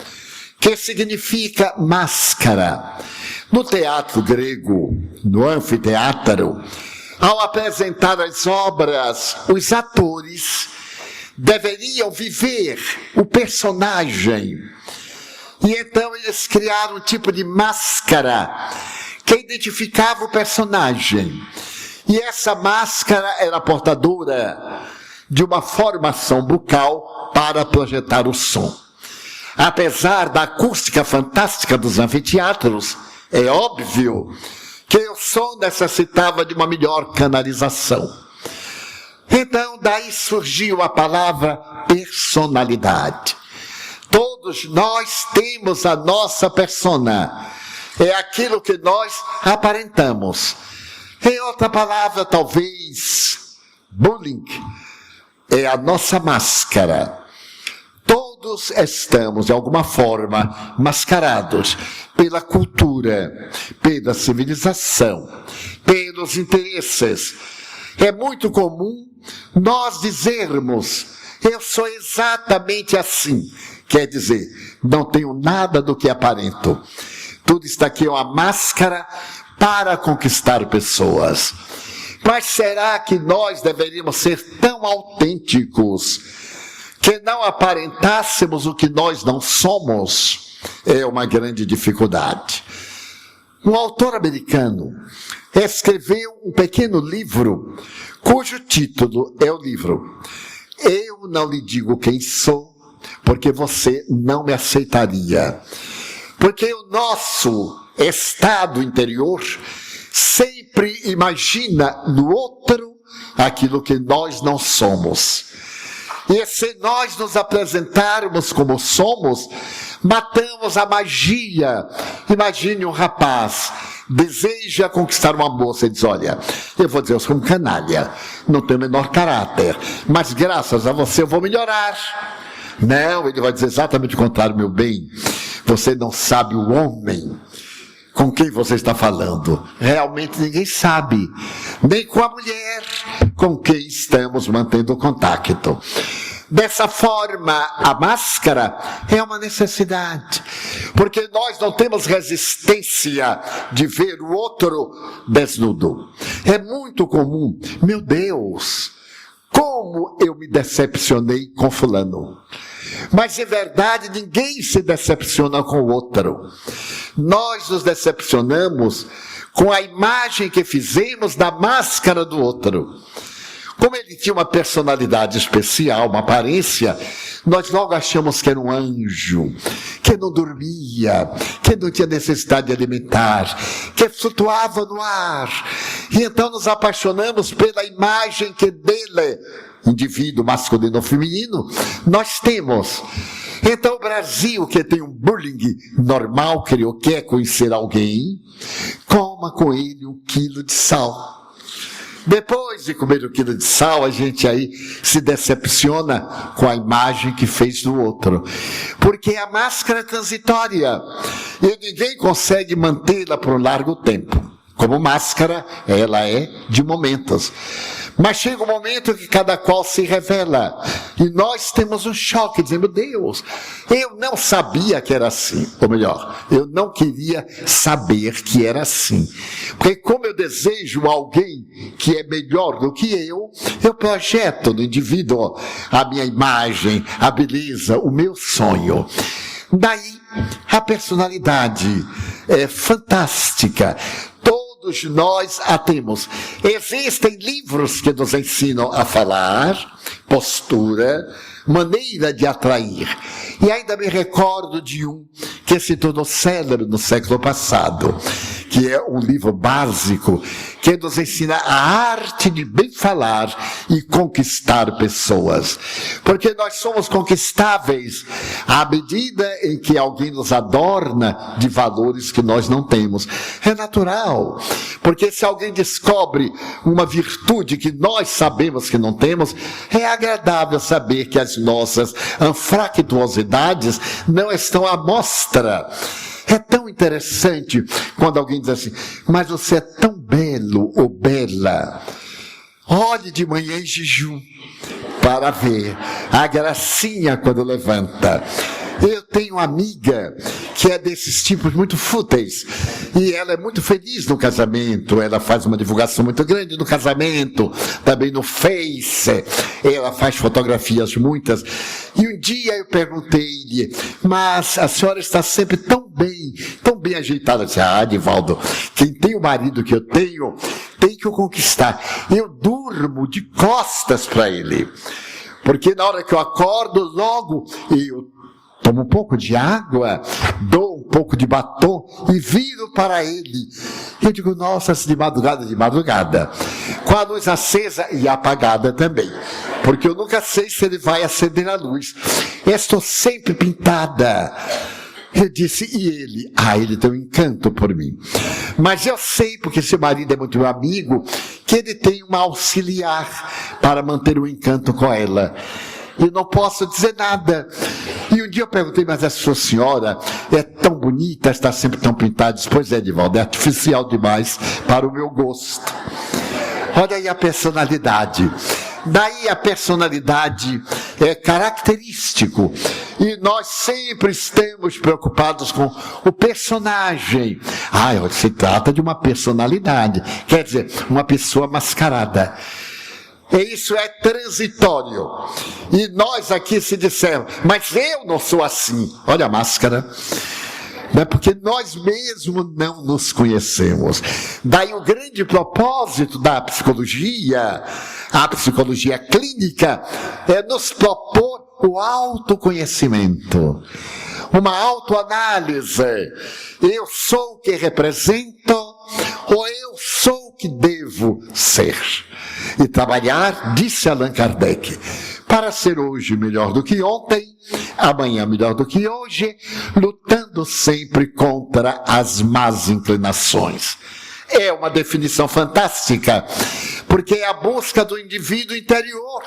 que significa máscara. No teatro grego, no anfiteatro, ao apresentar as obras, os atores deveriam viver o personagem. E então eles criaram um tipo de máscara que identificava o personagem. E essa máscara era portadora de uma formação bucal para projetar o som. Apesar da acústica fantástica dos anfiteatros, é óbvio que o som necessitava de uma melhor canalização. Então, daí surgiu a palavra personalidade. Todos nós temos a nossa persona, é aquilo que nós aparentamos. Em outra palavra, talvez, bullying é a nossa máscara. Todos estamos, de alguma forma, mascarados pela cultura, pela civilização, pelos interesses. É muito comum nós dizermos, eu sou exatamente assim. Quer dizer, não tenho nada do que aparento. Tudo está aqui é uma máscara para conquistar pessoas. Mas será que nós deveríamos ser tão autênticos que não aparentássemos o que nós não somos? É uma grande dificuldade. Um autor americano escreveu um pequeno livro, cujo título é o livro Eu Não Lhe Digo Quem Sou, porque você não me aceitaria. Porque o nosso estado interior sempre imagina no outro aquilo que nós não somos. E se nós nos apresentarmos como somos, matamos a magia. Imagine um rapaz, deseja conquistar uma moça e diz, olha, eu vou dizer, eu sou um canalha, não tenho o menor caráter, mas graças a você eu vou melhorar. Não, ele vai dizer exatamente o contrário, meu bem. Você não sabe o homem com quem você está falando. Realmente ninguém sabe, nem com a mulher com quem estamos mantendo contato. Dessa forma, a máscara é uma necessidade, porque nós não temos resistência de ver o outro desnudo. É muito comum, meu Deus, como eu me decepcionei com fulano. Mas, em verdade, ninguém se decepciona com o outro. Nós nos decepcionamos com a imagem que fizemos da máscara do outro. Como ele tinha uma personalidade especial, uma aparência, nós logo achamos que era um anjo, que não dormia, que não tinha necessidade de alimentar, que flutuava no ar. E então nos apaixonamos pela imagem que dele, indivíduo masculino ou feminino, nós temos. Então o Brasil, que tem um bullying normal, quer conhecer alguém, coma com ele 1 quilo de sal. Depois de comer 1 quilo de sal, a gente aí se decepciona com a imagem que fez do outro. Porque a máscara é transitória e ninguém consegue mantê-la por um largo tempo. Como máscara, ela é de momentos. Mas chega um momento que cada qual se revela. E nós temos um choque, dizendo, meu Deus, eu não sabia que era assim. Ou melhor, eu não queria saber que era assim. Porque como eu desejo alguém que é melhor do que eu projeto no indivíduo a minha imagem, a beleza, o meu sonho. Daí, a personalidade é fantástica. Todos nós a temos. Existem livros que nos ensinam a falar, postura, maneira de atrair. E ainda me recordo de um que se tornou célebre no século passado, que é um livro básico que nos ensina a arte de bem falar e conquistar pessoas. Porque nós somos conquistáveis à medida em que alguém nos adorna de valores que nós não temos. É natural. Porque se alguém descobre uma virtude que nós sabemos que não temos, é agradável saber que as nossas anfractuosidades não estão à mostra. É tão interessante quando alguém diz assim, mas você é tão belo ou bela. Olhe de manhã em jejum para ver a gracinha quando levanta. Eu tenho uma amiga que é desses tipos muito fúteis e ela é muito feliz no casamento, ela faz uma divulgação muito grande no casamento, também no Face, ela faz fotografias muitas. E um dia eu perguntei-lhe, mas a senhora está sempre tão bem ajeitada. Eu disse, Divaldo, quem tem o marido que eu tenho, tem que o conquistar. Eu durmo de costas para ele, porque na hora que eu acordo, logo eu tomo um pouco de água, dou um pouco de batom e viro para ele. Eu digo, nossa, de madrugada, com a luz acesa e apagada também, porque eu nunca sei se ele vai acender a luz. Eu estou sempre pintada. Eu disse, e ele? Ele tem um encanto por mim. Mas eu sei, porque seu marido é muito meu amigo, que ele tem uma auxiliar para manter o encanto com ela. E não posso dizer nada. E um dia eu perguntei, mas a sua senhora é tão bonita, está sempre tão pintada. Disse, pois é, Divaldo, é artificial demais para o meu gosto. Olha aí a personalidade. Daí a personalidade é característico. E nós sempre estamos preocupados com o personagem. Se trata de uma personalidade. Quer dizer, uma pessoa mascarada. E isso é transitório. E nós aqui se dissermos, mas eu não sou assim. Olha a máscara. Não é porque nós mesmos não nos conhecemos. Daí o grande propósito da psicologia, a psicologia clínica, é nos propor o autoconhecimento, uma autoanálise. Eu sou o que represento ou eu sou o que devo ser? E trabalhar, disse Allan Kardec, para ser hoje melhor do que ontem, amanhã melhor do que hoje, lutando sempre contra as más inclinações. É uma definição fantástica, porque é a busca do indivíduo interior,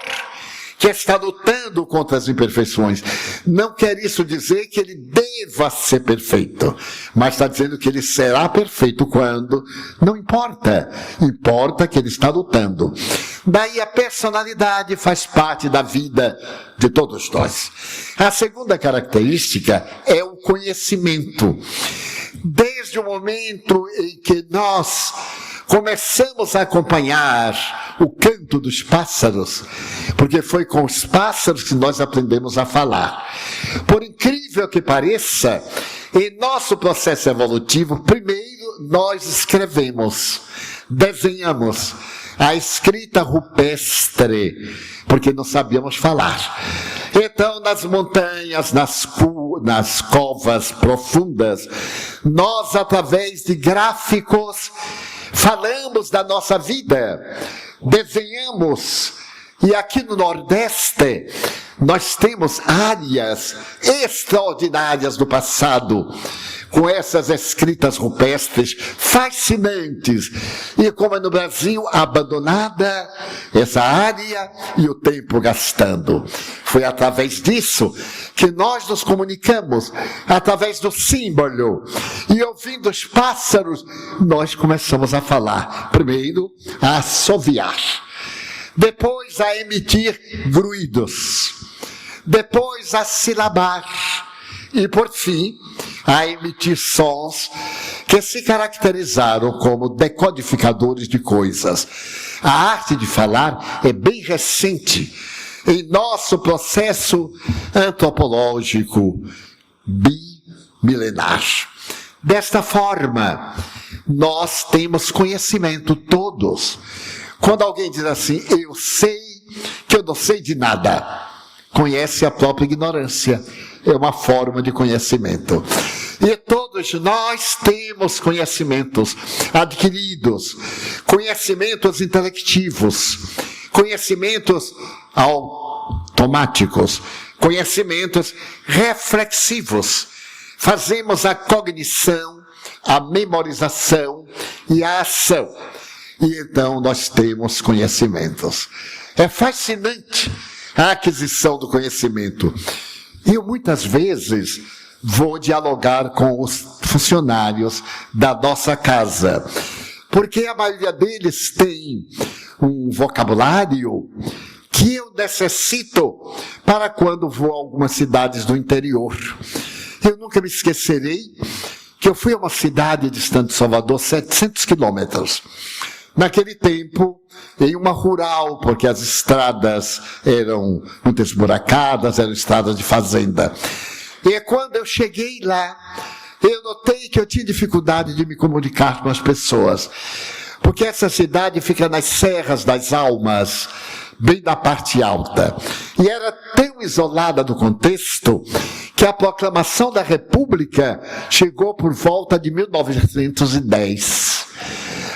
que está lutando contra as imperfeições. Não quer isso dizer que ele deva ser perfeito, mas está dizendo que ele será perfeito quando? Não importa. Importa que ele está lutando. Daí a personalidade faz parte da vida de todos nós. A segunda característica é o conhecimento. Desde o momento em que nós começamos a acompanhar o canto dos pássaros, porque foi com os pássaros que nós aprendemos a falar. Por incrível que pareça, em nosso processo evolutivo, primeiro nós escrevemos, desenhamos a escrita rupestre, porque não sabíamos falar. Então, nas montanhas, nas covas profundas, nós, através de gráficos, falamos da nossa vida, desenhamos. E aqui no Nordeste, nós temos áreas extraordinárias do passado, com essas escritas rupestres fascinantes. E como é no Brasil, abandonada essa área e o tempo gastando. Foi através disso que nós nos comunicamos, através do símbolo. E ouvindo os pássaros, nós começamos a falar. Primeiro, a assoviar. Depois a emitir gruídos. Depois a silabar. E por fim, a emitir sons que se caracterizaram como decodificadores de coisas. A arte de falar é bem recente em nosso processo antropológico bimilenar. Desta forma, nós temos conhecimento todos. Quando alguém diz assim, eu sei que eu não sei de nada, conhece a própria ignorância. É uma forma de conhecimento. E todos nós temos conhecimentos adquiridos, conhecimentos intelectivos, conhecimentos automáticos, conhecimentos reflexivos. Fazemos a cognição, a memorização e a ação. E então nós temos conhecimentos. É fascinante a aquisição do conhecimento. Eu muitas vezes vou dialogar com os funcionários da nossa casa, porque a maioria deles tem um vocabulário que eu necessito para quando vou a algumas cidades do interior. Eu nunca me esquecerei que eu fui a uma cidade distante de Salvador, 700 quilômetros. Naquele tempo, em uma rural, porque as estradas eram muito esburacadas, eram estradas de fazenda. E quando eu cheguei lá, eu notei que eu tinha dificuldade de me comunicar com as pessoas. Porque essa cidade fica nas Serras das Almas, bem da parte alta. E era tão isolada do contexto que a proclamação da República chegou por volta de 1910.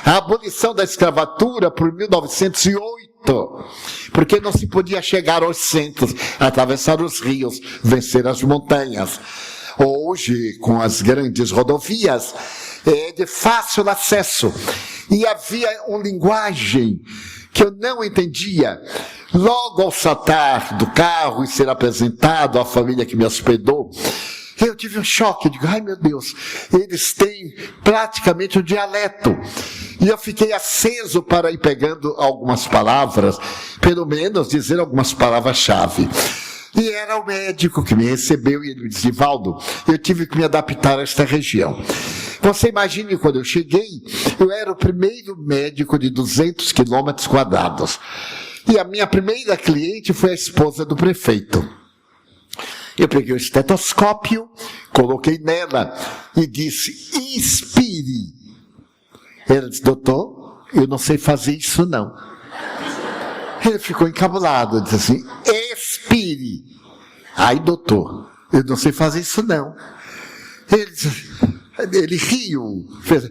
A abolição da escravatura por 1908, porque não se podia chegar aos centros, atravessar os rios, vencer as montanhas. Hoje, com as grandes rodovias, é de fácil acesso. E havia uma linguagem que eu não entendia. Logo ao saltar do carro e ser apresentado à família que me hospedou, eu tive um choque. Digo, ai meu Deus, eles têm praticamente um dialeto. E eu fiquei aceso para ir pegando algumas palavras, pelo menos dizer algumas palavras-chave. E era o médico que me recebeu e ele me disse, Valdo, eu tive que me adaptar a esta região. Você imagine, quando eu cheguei, eu era o primeiro médico de 200 quilômetros quadrados. E a minha primeira cliente foi a esposa do prefeito. Eu peguei o estetoscópio, coloquei nela e disse, inspire. Ela disse, doutor, eu não sei fazer isso não. Ele ficou encabulado, disse assim, expire. Ai, doutor, eu não sei fazer isso não. Ele riu, fez,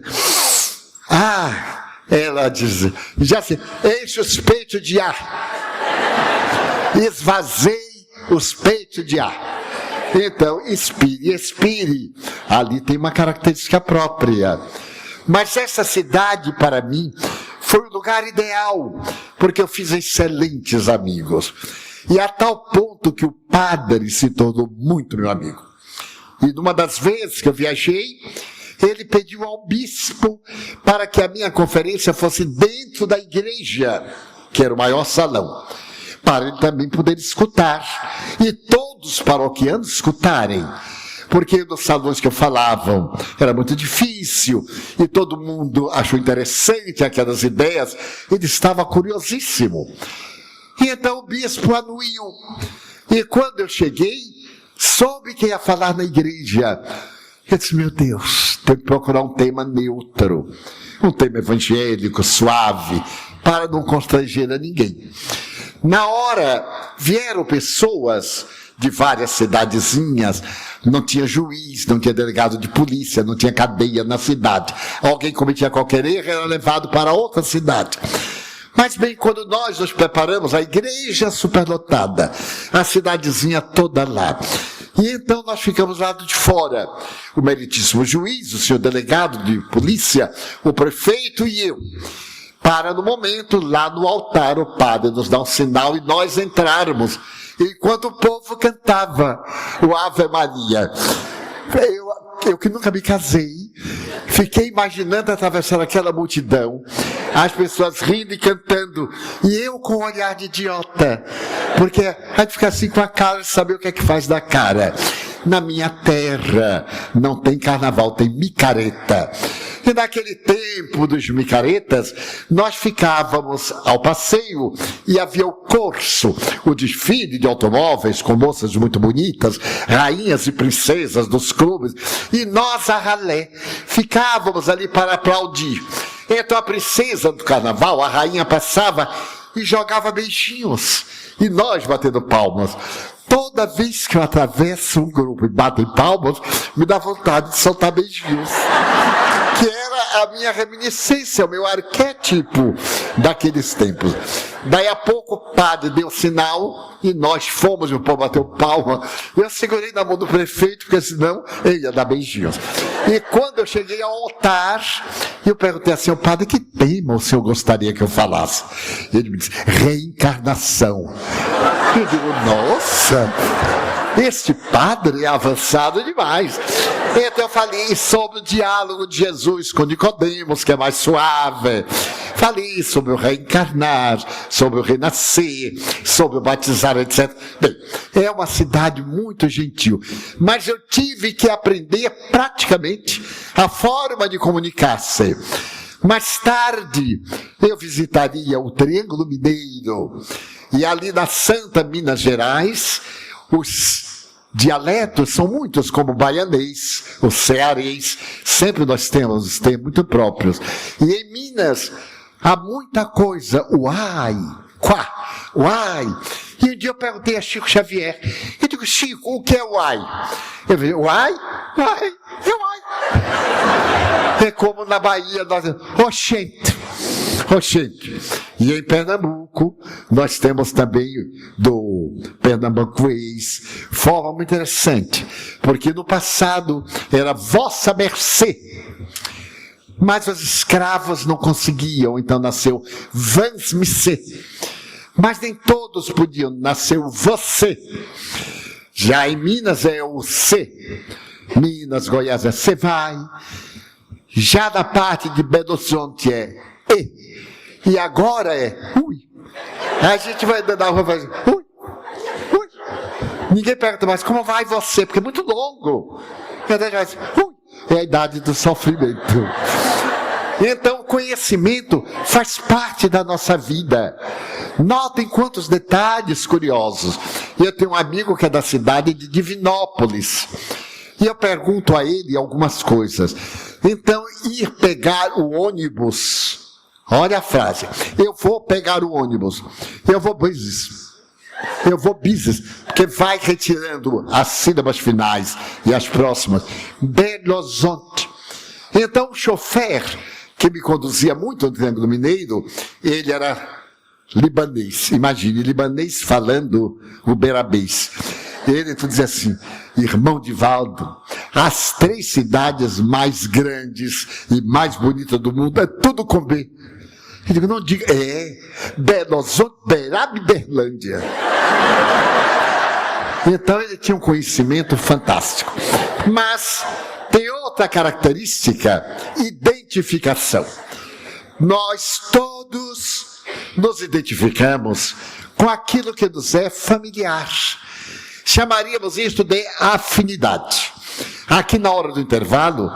ela diz, já se enche os peitos de ar. Esvazei os peitos de ar. Então, expire. Ali tem uma característica própria. Mas essa cidade, para mim, foi o lugar ideal, porque eu fiz excelentes amigos. E a tal ponto que o padre se tornou muito meu amigo. E numa das vezes que eu viajei, ele pediu ao bispo para que a minha conferência fosse dentro da igreja, que era o maior salão, para ele também poder escutar. E todos os paroquianos escutarem. Porque nos salões que eu falava era muito difícil e todo mundo achou interessante aquelas ideias. Ele estava curiosíssimo. E então o bispo anuiu. E quando eu cheguei, soube que ia falar na igreja. Eu disse, meu Deus, tenho que procurar um tema neutro, um tema evangélico, suave, para não constranger a ninguém. Na hora, vieram pessoas de várias cidadezinhas, não tinha juiz, não tinha delegado de polícia, não tinha cadeia na cidade. Alguém cometia qualquer erro, era levado para outra cidade. Mas bem, quando nós nos preparamos, a igreja superlotada, a cidadezinha toda lá. E então nós ficamos lá de fora, o meritíssimo juiz, o senhor delegado de polícia, o prefeito e eu. Para no momento, lá no altar, o padre nos dá um sinal e nós entrarmos. Enquanto o povo cantava o Ave Maria. Eu que nunca me casei, fiquei imaginando atravessar aquela multidão, as pessoas rindo e cantando, e eu com um olhar de idiota, porque a gente fica assim com a cara, saber o que é que faz da cara. Na minha terra não tem carnaval, tem micareta. E naquele tempo dos micaretas, nós ficávamos ao passeio e havia o corso, o desfile de automóveis com moças muito bonitas, rainhas e princesas dos clubes, e nós, a ralé, ficávamos ali para aplaudir. Então a princesa do carnaval, a rainha, passava e jogava beijinhos, e nós batendo palmas. Toda vez que eu atravesso um grupo e bato em palmas, me dá vontade de soltar beijinhos. Que era a minha reminiscência, o meu arquétipo daqueles tempos. Daí a pouco o padre deu sinal e nós fomos, o povo bateu palma. Eu segurei na mão do prefeito, porque senão ele ia dar beijinhos. E quando eu cheguei ao altar, eu perguntei assim ao padre, que tema o senhor gostaria que eu falasse? Ele me disse, reencarnação. Eu digo, nossa, este padre é avançado demais. Então eu falei sobre o diálogo de Jesus com Nicodemos, que é mais suave. Falei sobre o reencarnar, sobre o renascer, sobre o batizar, etc. Bem, é uma cidade muito gentil. Mas eu tive que aprender praticamente a forma de comunicar-se. Mais tarde, eu visitaria o Triângulo Mineiro. E ali na Santa Minas Gerais, os dialetos são muitos, como o baianês, o cearês, sempre nós temos os termos muito próprios. E em Minas há muita coisa, uai, quá, uai. E um dia eu perguntei a Chico Xavier, eu digo, Chico, o que é uai? Eu falei, uai? Uai, é uai. É como na Bahia, nós, oxente, oxente. E em Pernambuco, nós temos também do pernambuquês, forma muito interessante, porque no passado era vossa mercê, mas os escravos não conseguiam, então nasceu vans mercê, mas nem todos podiam, nasceu você. Já em Minas é o C, Minas, Goiás é você vai, já na parte de Belo Horizonte é E. E agora é ui. A gente vai andando na rua e vai dizer, ui, ui. Ninguém pergunta mais como vai você, porque é muito longo. E a gente vai dizer, ui. É a idade do sofrimento. Então, o conhecimento faz parte da nossa vida. Notem quantos detalhes curiosos. Eu tenho um amigo que é da cidade de Divinópolis. E eu pergunto a ele algumas coisas. Então, ir pegar o ônibus... Olha a frase, eu vou pegar o ônibus, eu vou business, porque vai retirando as sílabas finais e as próximas. Belo Horizonte. Então o chofer que me conduzia muito no Triângulo Mineiro, ele era libanês, imagine, libanês falando o berabês. Ele então dizia assim, irmão Divaldo, as 3 cidades mais grandes e mais bonitas do mundo é tudo com B. Eu digo, não diga, Belo Horizonte, Beraba e Berlândia. Então ele tinha um conhecimento fantástico. Mas tem outra característica, identificação. Nós todos nos identificamos com aquilo que nos é familiar. Chamaríamos isto de afinidade. Aqui na hora do intervalo,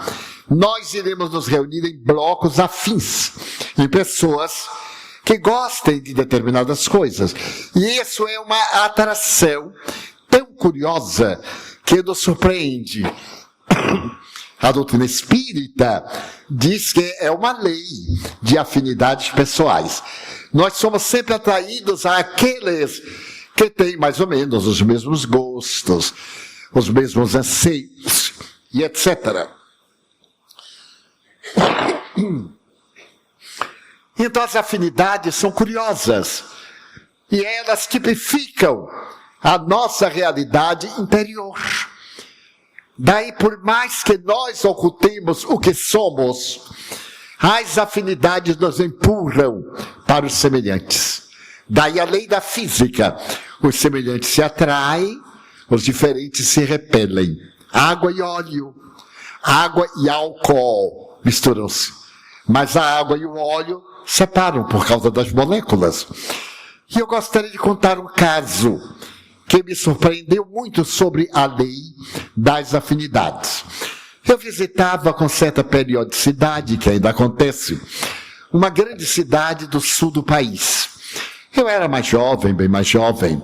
nós iremos nos reunir em blocos afins, em pessoas que gostem de determinadas coisas. E isso é uma atração tão curiosa que nos surpreende. A doutrina espírita diz que é uma lei de afinidades pessoais. Nós somos sempre atraídos àqueles que têm mais ou menos os mesmos gostos, os mesmos anseios e etc. Então as afinidades são curiosas e elas tipificam a nossa realidade interior. Daí, por mais que nós ocultemos o que somos, as afinidades nos empurram para os semelhantes. Daí a lei da física, os semelhantes se atraem, os diferentes se repelem. Água e óleo, água e álcool misturam-se, mas a água e o óleo separam por causa das moléculas. E eu gostaria de contar um caso que me surpreendeu muito sobre a lei das afinidades. Eu visitava com certa periodicidade, que ainda acontece, uma grande cidade do sul do país. Eu era mais jovem, bem mais jovem,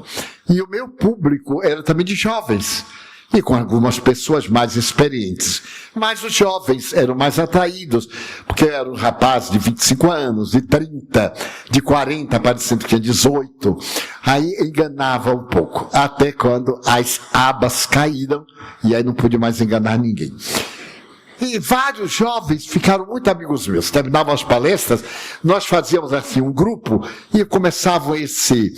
e o meu público era também de jovens, e com algumas pessoas mais experientes. Mas os jovens eram mais atraídos, porque eram rapazes de 25 anos, de 30, de 40, parecendo que tinha 18. Aí enganava um pouco, até quando as abas caíram, e aí não pude mais enganar ninguém. E vários jovens ficaram muito amigos meus. Terminavam as palestras, nós fazíamos assim um grupo e começavam esse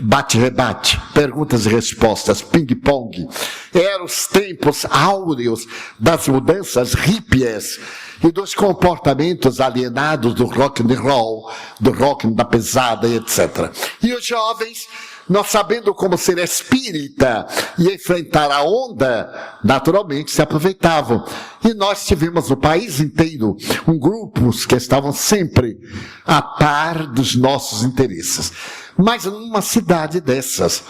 bate-rebate, perguntas e respostas, ping-pong. Eram os tempos áureos das mudanças hippies e dos comportamentos alienados do rock and roll, do rock da pesada, etc. E os jovens, não sabendo como ser espírita e enfrentar a onda, naturalmente se aproveitavam. E nós tivemos no país inteiro grupos que estavam sempre a par dos nossos interesses. Mas numa cidade dessas,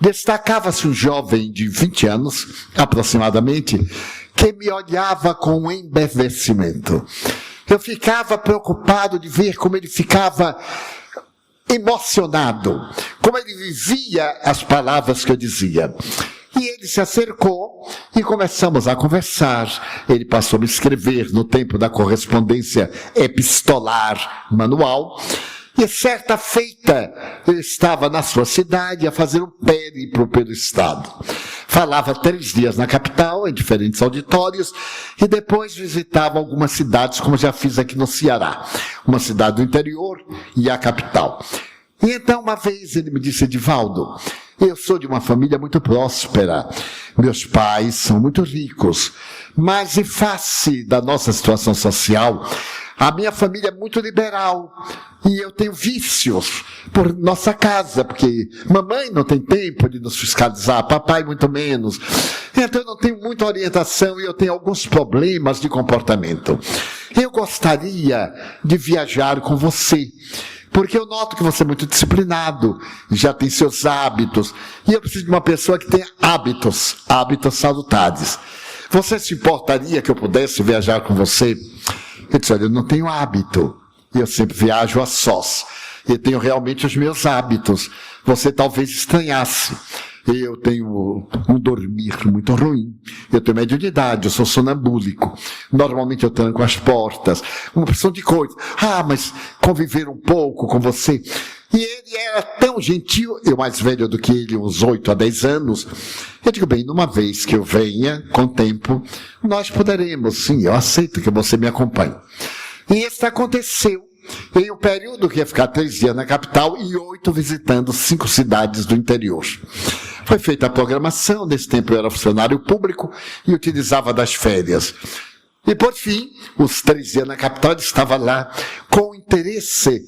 destacava-se um jovem de 20 anos, aproximadamente, que me olhava com um embevecimento. Eu ficava preocupado de ver como ele ficava emocionado, como ele vivia as palavras que eu dizia. E ele se acercou e começamos a conversar. Ele passou a me escrever no tempo da correspondência epistolar manual. E certa feita, eu estava na sua cidade a fazer um périplo pelo estado. Falava 3 dias na capital, em diferentes auditórios, e depois visitava algumas cidades, como já fiz aqui no Ceará. Uma cidade do interior e a capital. E então, uma vez, ele me disse: Edivaldo, eu sou de uma família muito próspera. Meus pais são muito ricos. Mas, em face da nossa situação social, a minha família é muito liberal. E eu tenho vícios por nossa casa, porque mamãe não tem tempo de nos fiscalizar, papai muito menos. Então eu não tenho muita orientação e eu tenho alguns problemas de comportamento. Eu gostaria de viajar com você, porque eu noto que você é muito disciplinado, já tem seus hábitos, e eu preciso de uma pessoa que tenha hábitos salutares. Você se importaria que eu pudesse viajar com você? Eu disse: olha, eu não tenho hábito. Eu sempre viajo a sós. Eu tenho realmente os meus hábitos. Você talvez estranhasse. Eu tenho um dormir muito ruim. Eu tenho mediunidade, eu sou sonambúlico. Normalmente eu tranco as portas. Uma porção de coisas. Ah, mas conviver um pouco com você. E ele era tão gentil, eu mais velho do que ele, uns 8 a 10 anos. Eu digo: bem, numa vez que eu venha, com tempo, nós poderemos, sim, eu aceito que você me acompanhe. E isso aconteceu em um período que ia ficar 3 dias na capital e 8 visitando 5 cidades do interior. Foi feita a programação, nesse tempo eu era funcionário público e utilizava das férias. E por fim, os 3 dias na capital, ele estava lá com interesse,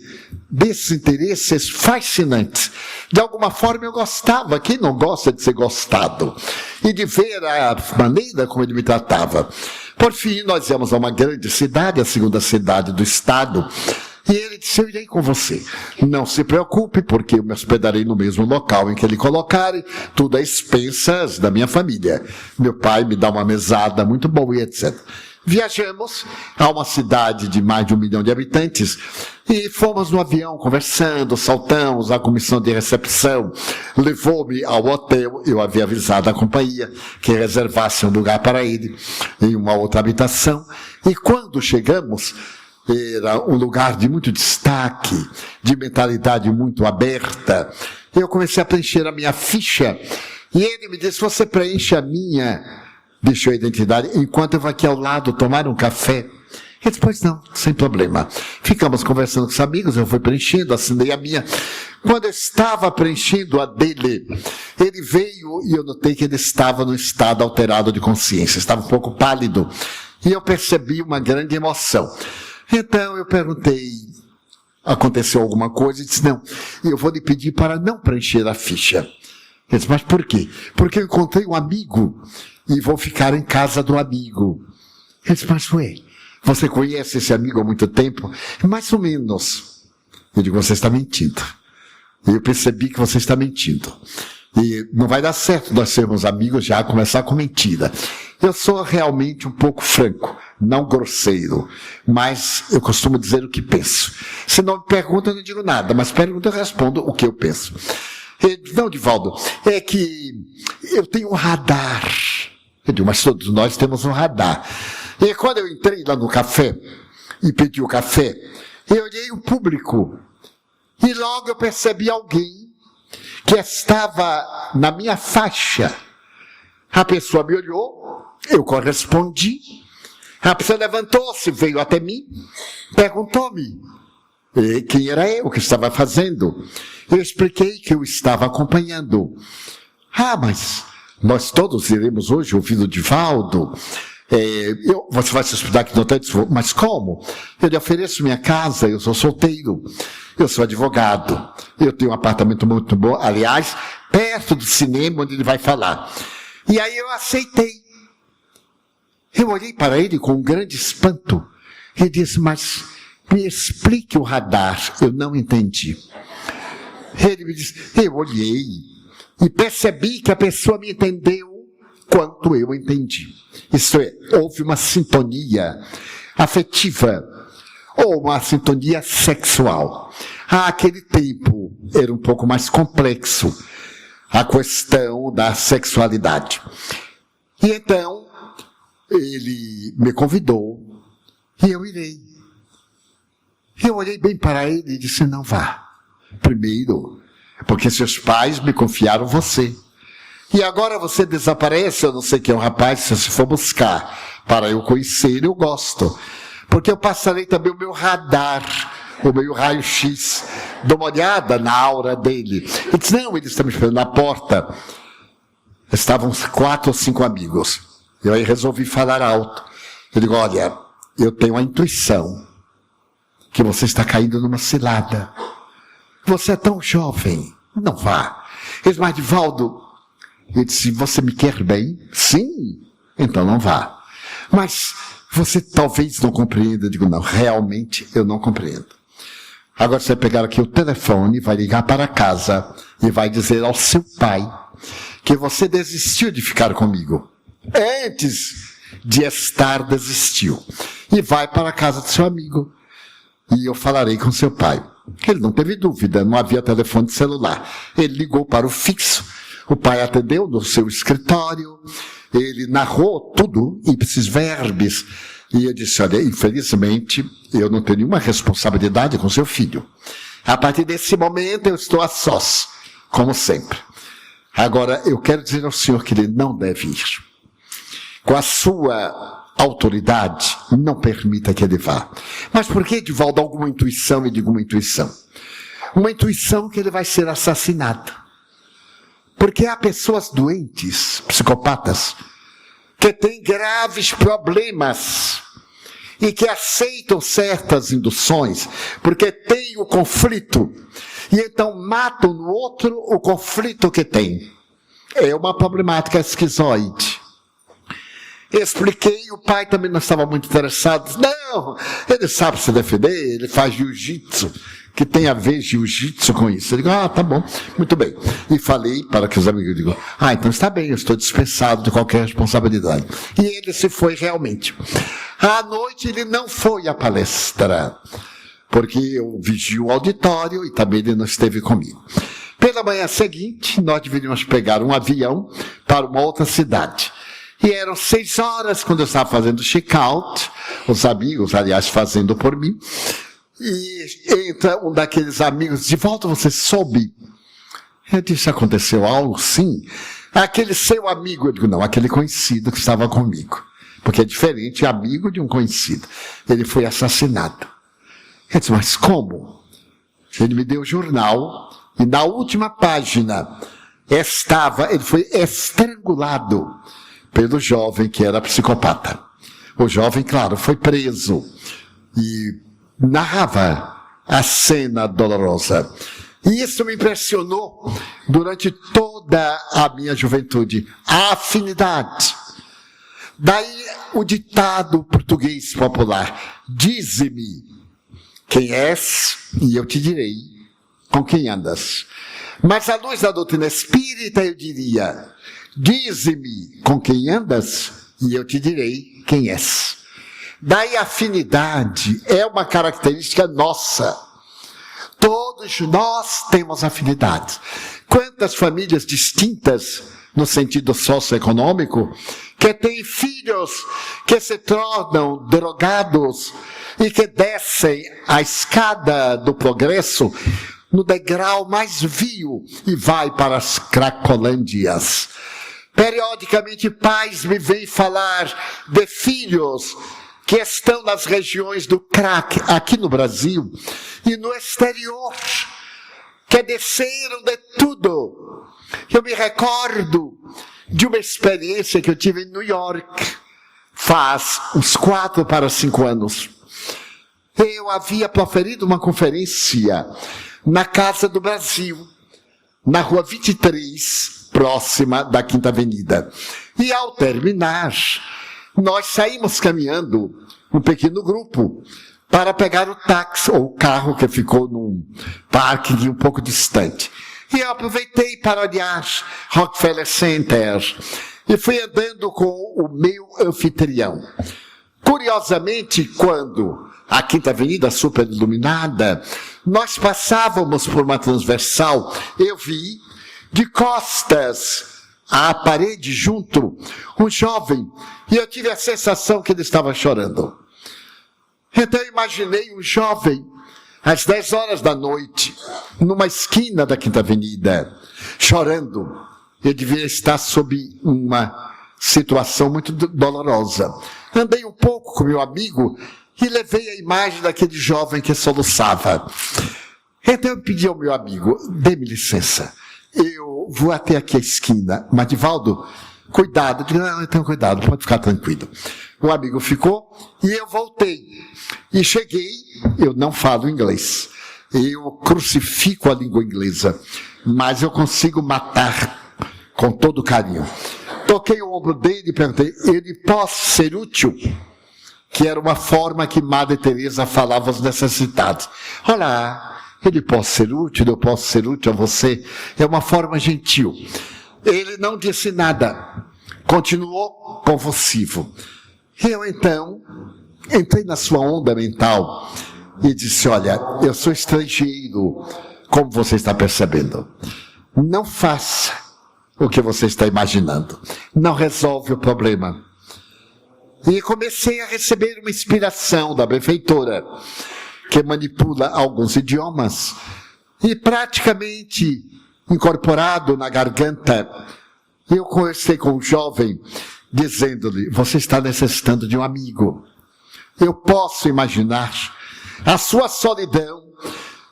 desses interesses fascinantes. De alguma forma eu gostava, quem não gosta de ser gostado? E de ver a maneira como ele me tratava. Por fim, nós íamos a uma grande cidade, a 2ª cidade do estado, e ele disse: eu irei com você. Não se preocupe, porque eu me hospedarei no mesmo local em que ele colocar, tudo a expensas da minha família. Meu pai me dá uma mesada muito boa e etc. Viajamos a uma cidade de mais de 1 milhão de habitantes e fomos no avião conversando, saltamos, a comissão de recepção levou-me ao hotel. Eu havia avisado a companhia que reservasse um lugar para ele em uma outra habitação. E quando chegamos, era um lugar de muito destaque, de mentalidade muito aberta. Eu comecei a preencher a minha ficha e ele me disse: você preenche a minha... Deixou a identidade, enquanto eu vou aqui ao lado tomar um café. Ele disse: pois não, sem problema. Ficamos conversando com os amigos, eu fui preenchendo, assinei a minha. Quando eu estava preenchendo a dele, ele veio e eu notei que ele estava num estado alterado de consciência, estava um pouco pálido. E eu percebi uma grande emoção. Então eu perguntei: aconteceu alguma coisa? Ele disse: não, eu vou lhe pedir para não preencher a ficha. Ele disse: mas por quê? Porque eu encontrei um amigo e vou ficar em casa do amigo. Ele disse: mas ué, você conhece esse amigo há muito tempo? Mais ou menos. Eu digo: você está mentindo. E eu percebi que você está mentindo. E não vai dar certo nós sermos amigos já, começar com mentira. Eu sou realmente um pouco franco, não grosseiro, mas eu costumo dizer o que penso. Se não me pergunta, eu não digo nada, mas pergunta, eu respondo o que eu penso. Não, Edivaldo, é que eu tenho um radar. Eu digo: mas todos nós temos um radar. E quando eu entrei lá no café e pedi o café, eu olhei o público e logo eu percebi alguém que estava na minha faixa. A pessoa me olhou, eu correspondi. A pessoa levantou-se, veio até mim, perguntou-me quem era eu, o que estava fazendo. Eu expliquei que eu estava acompanhando. Ah, mas nós todos iremos hoje ouvir o Edivaldo. Você vai se hospedar aqui no hotel? Mas como? Eu lhe ofereço minha casa, eu sou solteiro, eu sou advogado, eu tenho um apartamento muito bom, aliás, perto do cinema onde ele vai falar. E aí eu aceitei. Eu olhei para ele com um grande espanto e disse: mas me explique o radar, eu não entendi. Ele me disse: eu olhei e percebi que a pessoa me entendeu quanto eu entendi. Isto é, houve uma sintonia afetiva ou uma sintonia sexual. Aquele tempo era um pouco mais complexo a questão da sexualidade. E então ele me convidou e eu irei. Eu olhei bem para ele e disse, não vá. Primeiro, porque seus pais me confiaram você. E agora você desaparece, eu não sei quem é o rapaz, se você for buscar para eu conhecer, eu gosto. Porque eu passarei também o meu radar, o meu raio-x, dou uma olhada na aura dele. Ele disse, não, ele está me esperando na porta. Estavam 4 ou 5 amigos. Eu aí resolvi falar alto. Eu digo, olha, eu tenho a intuição que você está caindo numa cilada. Você é tão jovem, não vá. Esmardivaldo, ele disse, você me quer bem? Sim, então não vá. Mas você talvez não compreenda. Eu digo, não, realmente eu não compreendo. Agora você vai pegar aqui o telefone, vai ligar para casa e vai dizer ao seu pai que você desistiu de ficar comigo. Antes de estar, desistiu. E vai para a casa do seu amigo. E eu falarei com seu pai. Ele não teve dúvida, não havia telefone celular. Ele ligou para o fixo, o pai atendeu no seu escritório, ele narrou tudo, ipsis verbis, e eu disse, olha, infelizmente, eu não tenho nenhuma responsabilidade com seu filho. A partir desse momento, eu estou a sós, como sempre. Agora, eu quero dizer ao senhor que ele não deve ir. Com a sua autoridade, não permita que ele vá. Mas por que, Edivaldo, alguma intuição? Eu digo uma intuição. Uma intuição que ele vai ser assassinado. Porque há pessoas doentes, psicopatas, que têm graves problemas e que aceitam certas induções, porque têm o conflito, e então matam no outro o conflito que tem. É uma problemática esquizoide. Expliquei, o pai também não estava muito interessado. Não, ele sabe se defender, ele faz jiu-jitsu, que tem a ver jiu-jitsu com isso. Eu digo, tá bom, muito bem. E falei para que os amigos digam, então está bem, eu estou dispensado de qualquer responsabilidade. E ele se foi realmente. À noite ele não foi à palestra, porque eu vigio o auditório e também ele não esteve comigo. Pela manhã seguinte, nós deveríamos pegar um avião para uma outra cidade. E eram 6 horas quando eu estava fazendo check-out, os amigos, aliás, fazendo por mim, e entra um daqueles amigos, de volta você soube? Eu disse, aconteceu algo? Sim. Aquele seu amigo, eu digo, não, aquele conhecido que estava comigo, porque é diferente, amigo de um conhecido. Ele foi assassinado. Eu disse, mas como? Ele me deu o jornal, e na última página ele foi estrangulado pelo jovem que era psicopata. O jovem, claro, foi preso e narrava a cena dolorosa. E isso me impressionou durante toda a minha juventude. A afinidade. Daí o ditado português popular, dize-me quem és e eu te direi com quem andas. Mas à luz da doutrina espírita eu diria, dize-me com quem andas e eu te direi quem és. Daí a afinidade é uma característica nossa. Todos nós temos afinidades. Quantas famílias distintas, no sentido socioeconômico, que têm filhos que se tornam drogados e que descem a escada do progresso no degrau mais vil e vai para as cracolândias. Periodicamente pais me vêm falar de filhos que estão nas regiões do crack, aqui no Brasil e no exterior, que desceram de tudo. Eu me recordo de uma experiência que eu tive em New York, faz uns 4 para 5 anos. Eu havia proferido uma conferência na Casa do Brasil, na Rua 23, próxima da Quinta Avenida. E ao terminar, nós saímos caminhando, um pequeno grupo, para pegar o táxi, ou o carro que ficou num parque um pouco distante. E eu aproveitei para olhar Rockefeller Center e fui andando com o meu anfitrião. Curiosamente, quando a Quinta Avenida super iluminada, nós passávamos por uma transversal, eu vi de costas à parede junto um jovem, e eu tive a sensação que ele estava chorando. Então eu imaginei um jovem às 10 horas da noite, numa esquina da Quinta Avenida, chorando. Eu devia estar sob uma situação muito dolorosa. Andei um pouco com meu amigo e levei a imagem daquele jovem que soluçava. Então eu pedi ao meu amigo, dê-me licença, eu vou até aqui a esquina. Madivaldo, cuidado. Eu digo, não, eu tenho cuidado, pode ficar tranquilo. O amigo ficou e eu voltei. E cheguei, eu não falo inglês. Eu crucifico a língua inglesa, mas eu consigo matar com todo carinho. Toquei o ombro dele e perguntei, ele pode ser útil? Que era uma forma que Madre Teresa falava aos necessitados. Olá, ele pode ser útil, eu posso ser útil a você. É uma forma gentil. Ele não disse nada, continuou convulsivo. Eu então entrei na sua onda mental e disse, olha, eu sou estrangeiro, como você está percebendo. Não faça o que você está imaginando. Não resolve o problema. E comecei a receber uma inspiração da benfeitora, que manipula alguns idiomas, e praticamente incorporado na garganta, eu conversei com o jovem, dizendo-lhe, você está necessitando de um amigo. Eu posso imaginar a sua solidão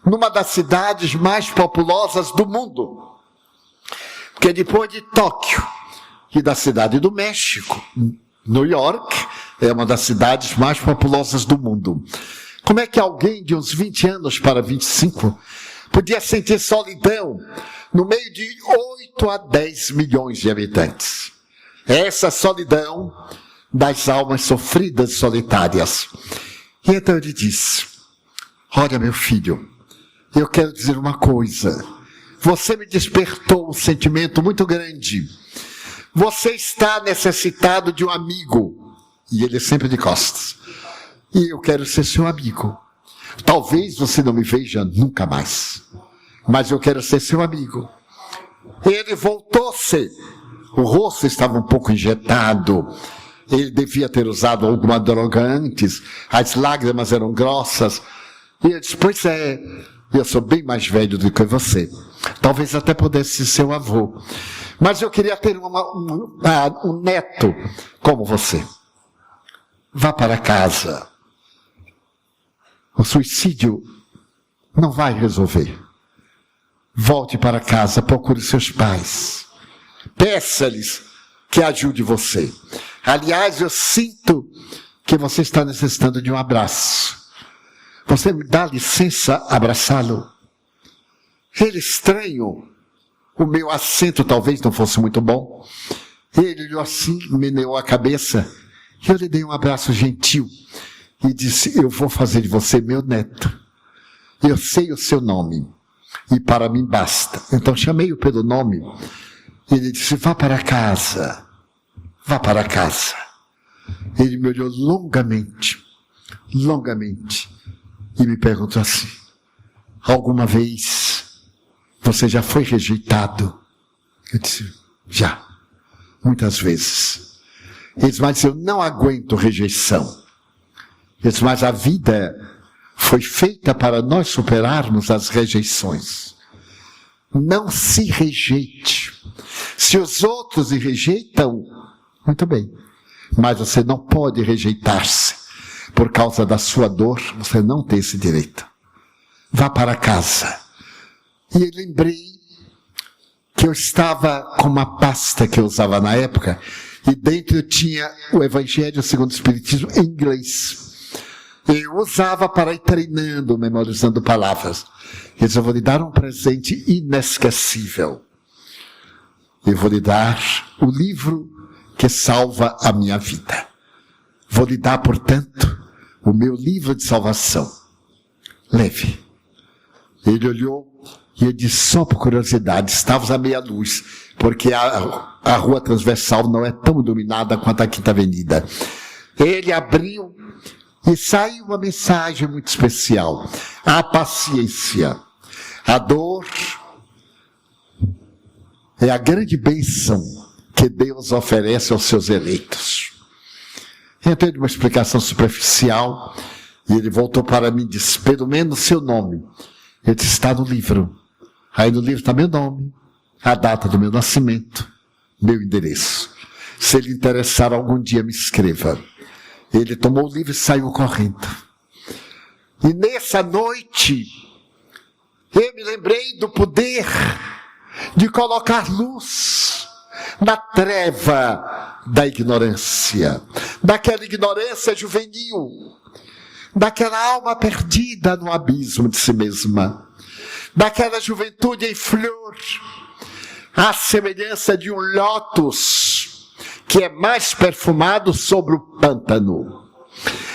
numa das cidades mais populosas do mundo. Porque depois de Tóquio e da cidade do México, New York é uma das cidades mais populosas do mundo. Como é que alguém de uns 20 anos para 25 podia sentir solidão no meio de 8 a 10 milhões de habitantes? Essa solidão das almas sofridas e solitárias. E então ele disse, olha meu filho, eu quero dizer uma coisa. Você me despertou um sentimento muito grande. Você está necessitado de um amigo. E ele é sempre de costas. E eu quero ser seu amigo. Talvez você não me veja nunca mais. Mas eu quero ser seu amigo. Ele voltou-se. O rosto estava um pouco injetado. Ele devia ter usado alguma droga antes. As lágrimas eram grossas. E eu disse, pois é, eu sou bem mais velho do que você. Talvez até pudesse ser seu avô. Mas eu queria ter um neto como você. Vá para casa. O suicídio não vai resolver. Volte para casa, procure seus pais. Peça-lhes que ajude você. Aliás, eu sinto que você está necessitando de um abraço. Você me dá licença abraçá-lo? Ele estranho. O meu acento talvez não fosse muito bom. Ele olhou assim, meneou a cabeça. E eu lhe dei um abraço gentil. E disse, eu vou fazer de você meu neto. Eu sei o seu nome. E para mim basta. Então chamei-o pelo nome. Ele disse, vá para casa. Vá para casa. Ele me olhou longamente. Longamente. E me perguntou assim, alguma vez você já foi rejeitado? Eu disse, já. Muitas vezes. Ele disse, mas eu não aguento rejeição. Ele disse, mas a vida foi feita para nós superarmos as rejeições. Não se rejeite. Se os outros se rejeitam, muito bem. Mas você não pode rejeitar-se. Por causa da sua dor, você não tem esse direito. Vá para casa. E eu lembrei que eu estava com uma pasta que eu usava na época, e dentro tinha o Evangelho segundo o Espiritismo em inglês. Eu usava para ir treinando, memorizando palavras. Eu disse, eu vou lhe dar um presente inesquecível. Eu vou lhe dar o livro que salva a minha vida. Vou lhe dar, portanto, o meu livro de salvação. Leve. Ele olhou e eu disse, só por curiosidade, estávamos à meia luz, porque a rua transversal não é tão iluminada quanto a Quinta Avenida. Ele abriu e saiu uma mensagem muito especial. A paciência, a dor é a grande bênção que Deus oferece aos seus eleitos. Eu tenho uma explicação superficial, E ele voltou para mim e disse: pelo menos seu nome. Eu disse: está no livro. Aí no livro está meu nome, a data do meu nascimento, meu endereço. Se ele interessar algum dia, me escreva. Ele tomou o livro e saiu correndo. E nessa noite, eu me lembrei do poder de colocar luz na treva da ignorância, daquela ignorância juvenil, daquela alma perdida no abismo de si mesma, daquela juventude em flor, à semelhança de um lótus que é mais perfumado sobre o pântano.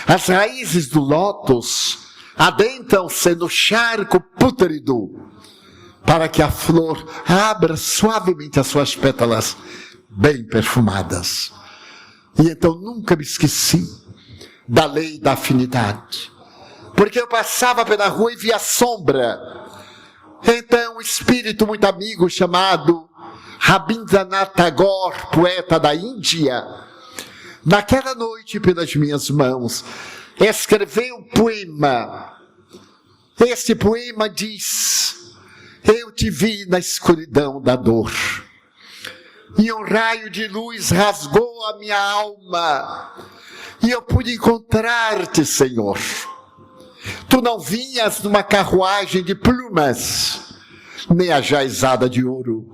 As raízes do lótus adentram-se no charco pútrido, para que a flor abra suavemente as suas pétalas bem perfumadas. E então nunca me esqueci da lei da afinidade, porque eu passava pela rua e via sombra. Então um espírito muito amigo chamado Rabindranath Tagore, poeta da Índia, naquela noite pelas minhas mãos escreveu um poema. Esse poema diz: eu te vi na escuridão da dor, e um raio de luz rasgou a minha alma, e eu pude encontrar-te, Senhor. Tu não vinhas numa carruagem de plumas, nem ajaizada de ouro.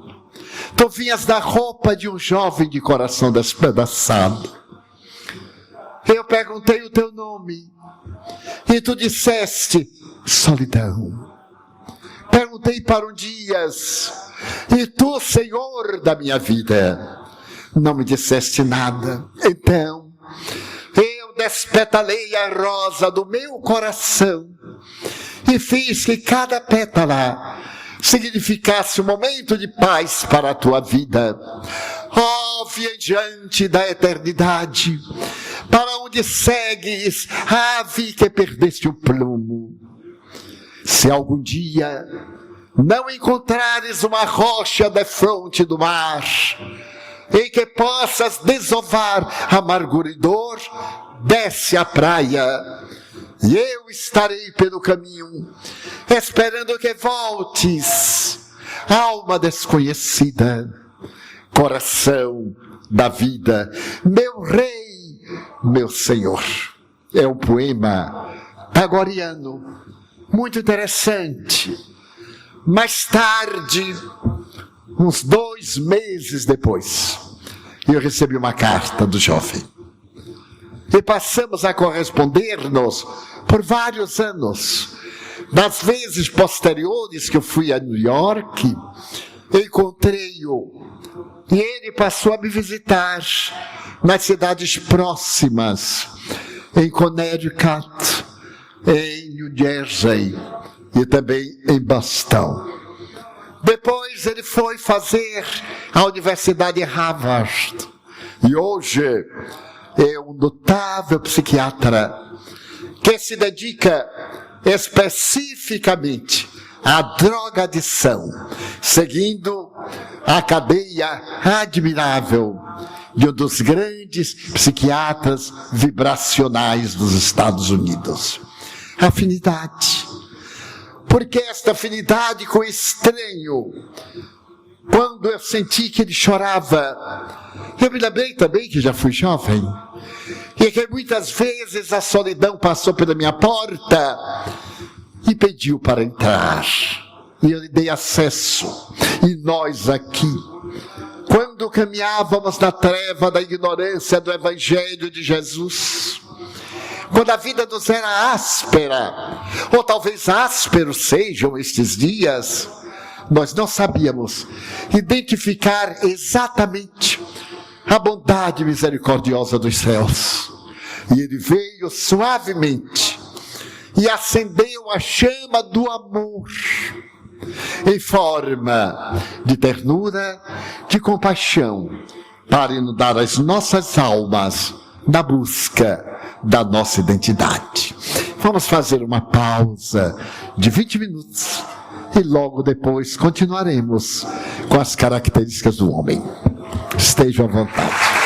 Tu vinhas da roupa de um jovem de coração despedaçado. Eu perguntei o teu nome, e tu disseste: solidão. Perguntei para um Dias, e tu, Senhor da minha vida, não me disseste nada. Então eu despetalei a rosa do meu coração e fiz que cada pétala significasse um momento de paz para a tua vida. Ó viajante da eternidade, para onde segues, ave que perdeste o plumo. Se algum dia não encontrares uma rocha defronte do mar, em que possas desovar amargura e dor, desce à praia, e eu estarei pelo caminho, esperando que voltes, alma desconhecida, coração da vida, meu rei, meu senhor. É um poema tagoriano, muito interessante. Mais tarde, uns 2 meses depois, eu recebi uma carta do jovem. E passamos a corresponder-nos por vários anos. Nas vezes posteriores que eu fui a New York, encontrei-o. E ele passou a me visitar nas cidades próximas, em Connecticut, em New Jersey e também em Boston. Depois ele foi fazer a Universidade Harvard. E hoje é um notável psiquiatra que se dedica especificamente à drogadição, seguindo a cadeia admirável de um dos grandes psiquiatras vibracionais dos Estados Unidos. Afinidade. Porque esta afinidade com o estranho, quando eu senti que ele chorava, eu me lembrei também que já fui jovem, e que muitas vezes a solidão passou pela minha porta e pediu para entrar, e eu lhe dei acesso. E nós aqui, quando caminhávamos na treva da ignorância do Evangelho de Jesus, quando a vida nos era áspera, ou talvez ásperos sejam estes dias, nós não sabíamos identificar exatamente a bondade misericordiosa dos céus. E ele veio suavemente e acendeu a chama do amor, em forma de ternura, de compaixão, para inundar as nossas almas na busca da nossa identidade. Vamos fazer uma pausa de 20 minutos e logo depois continuaremos com as características do homem. Estejam à vontade.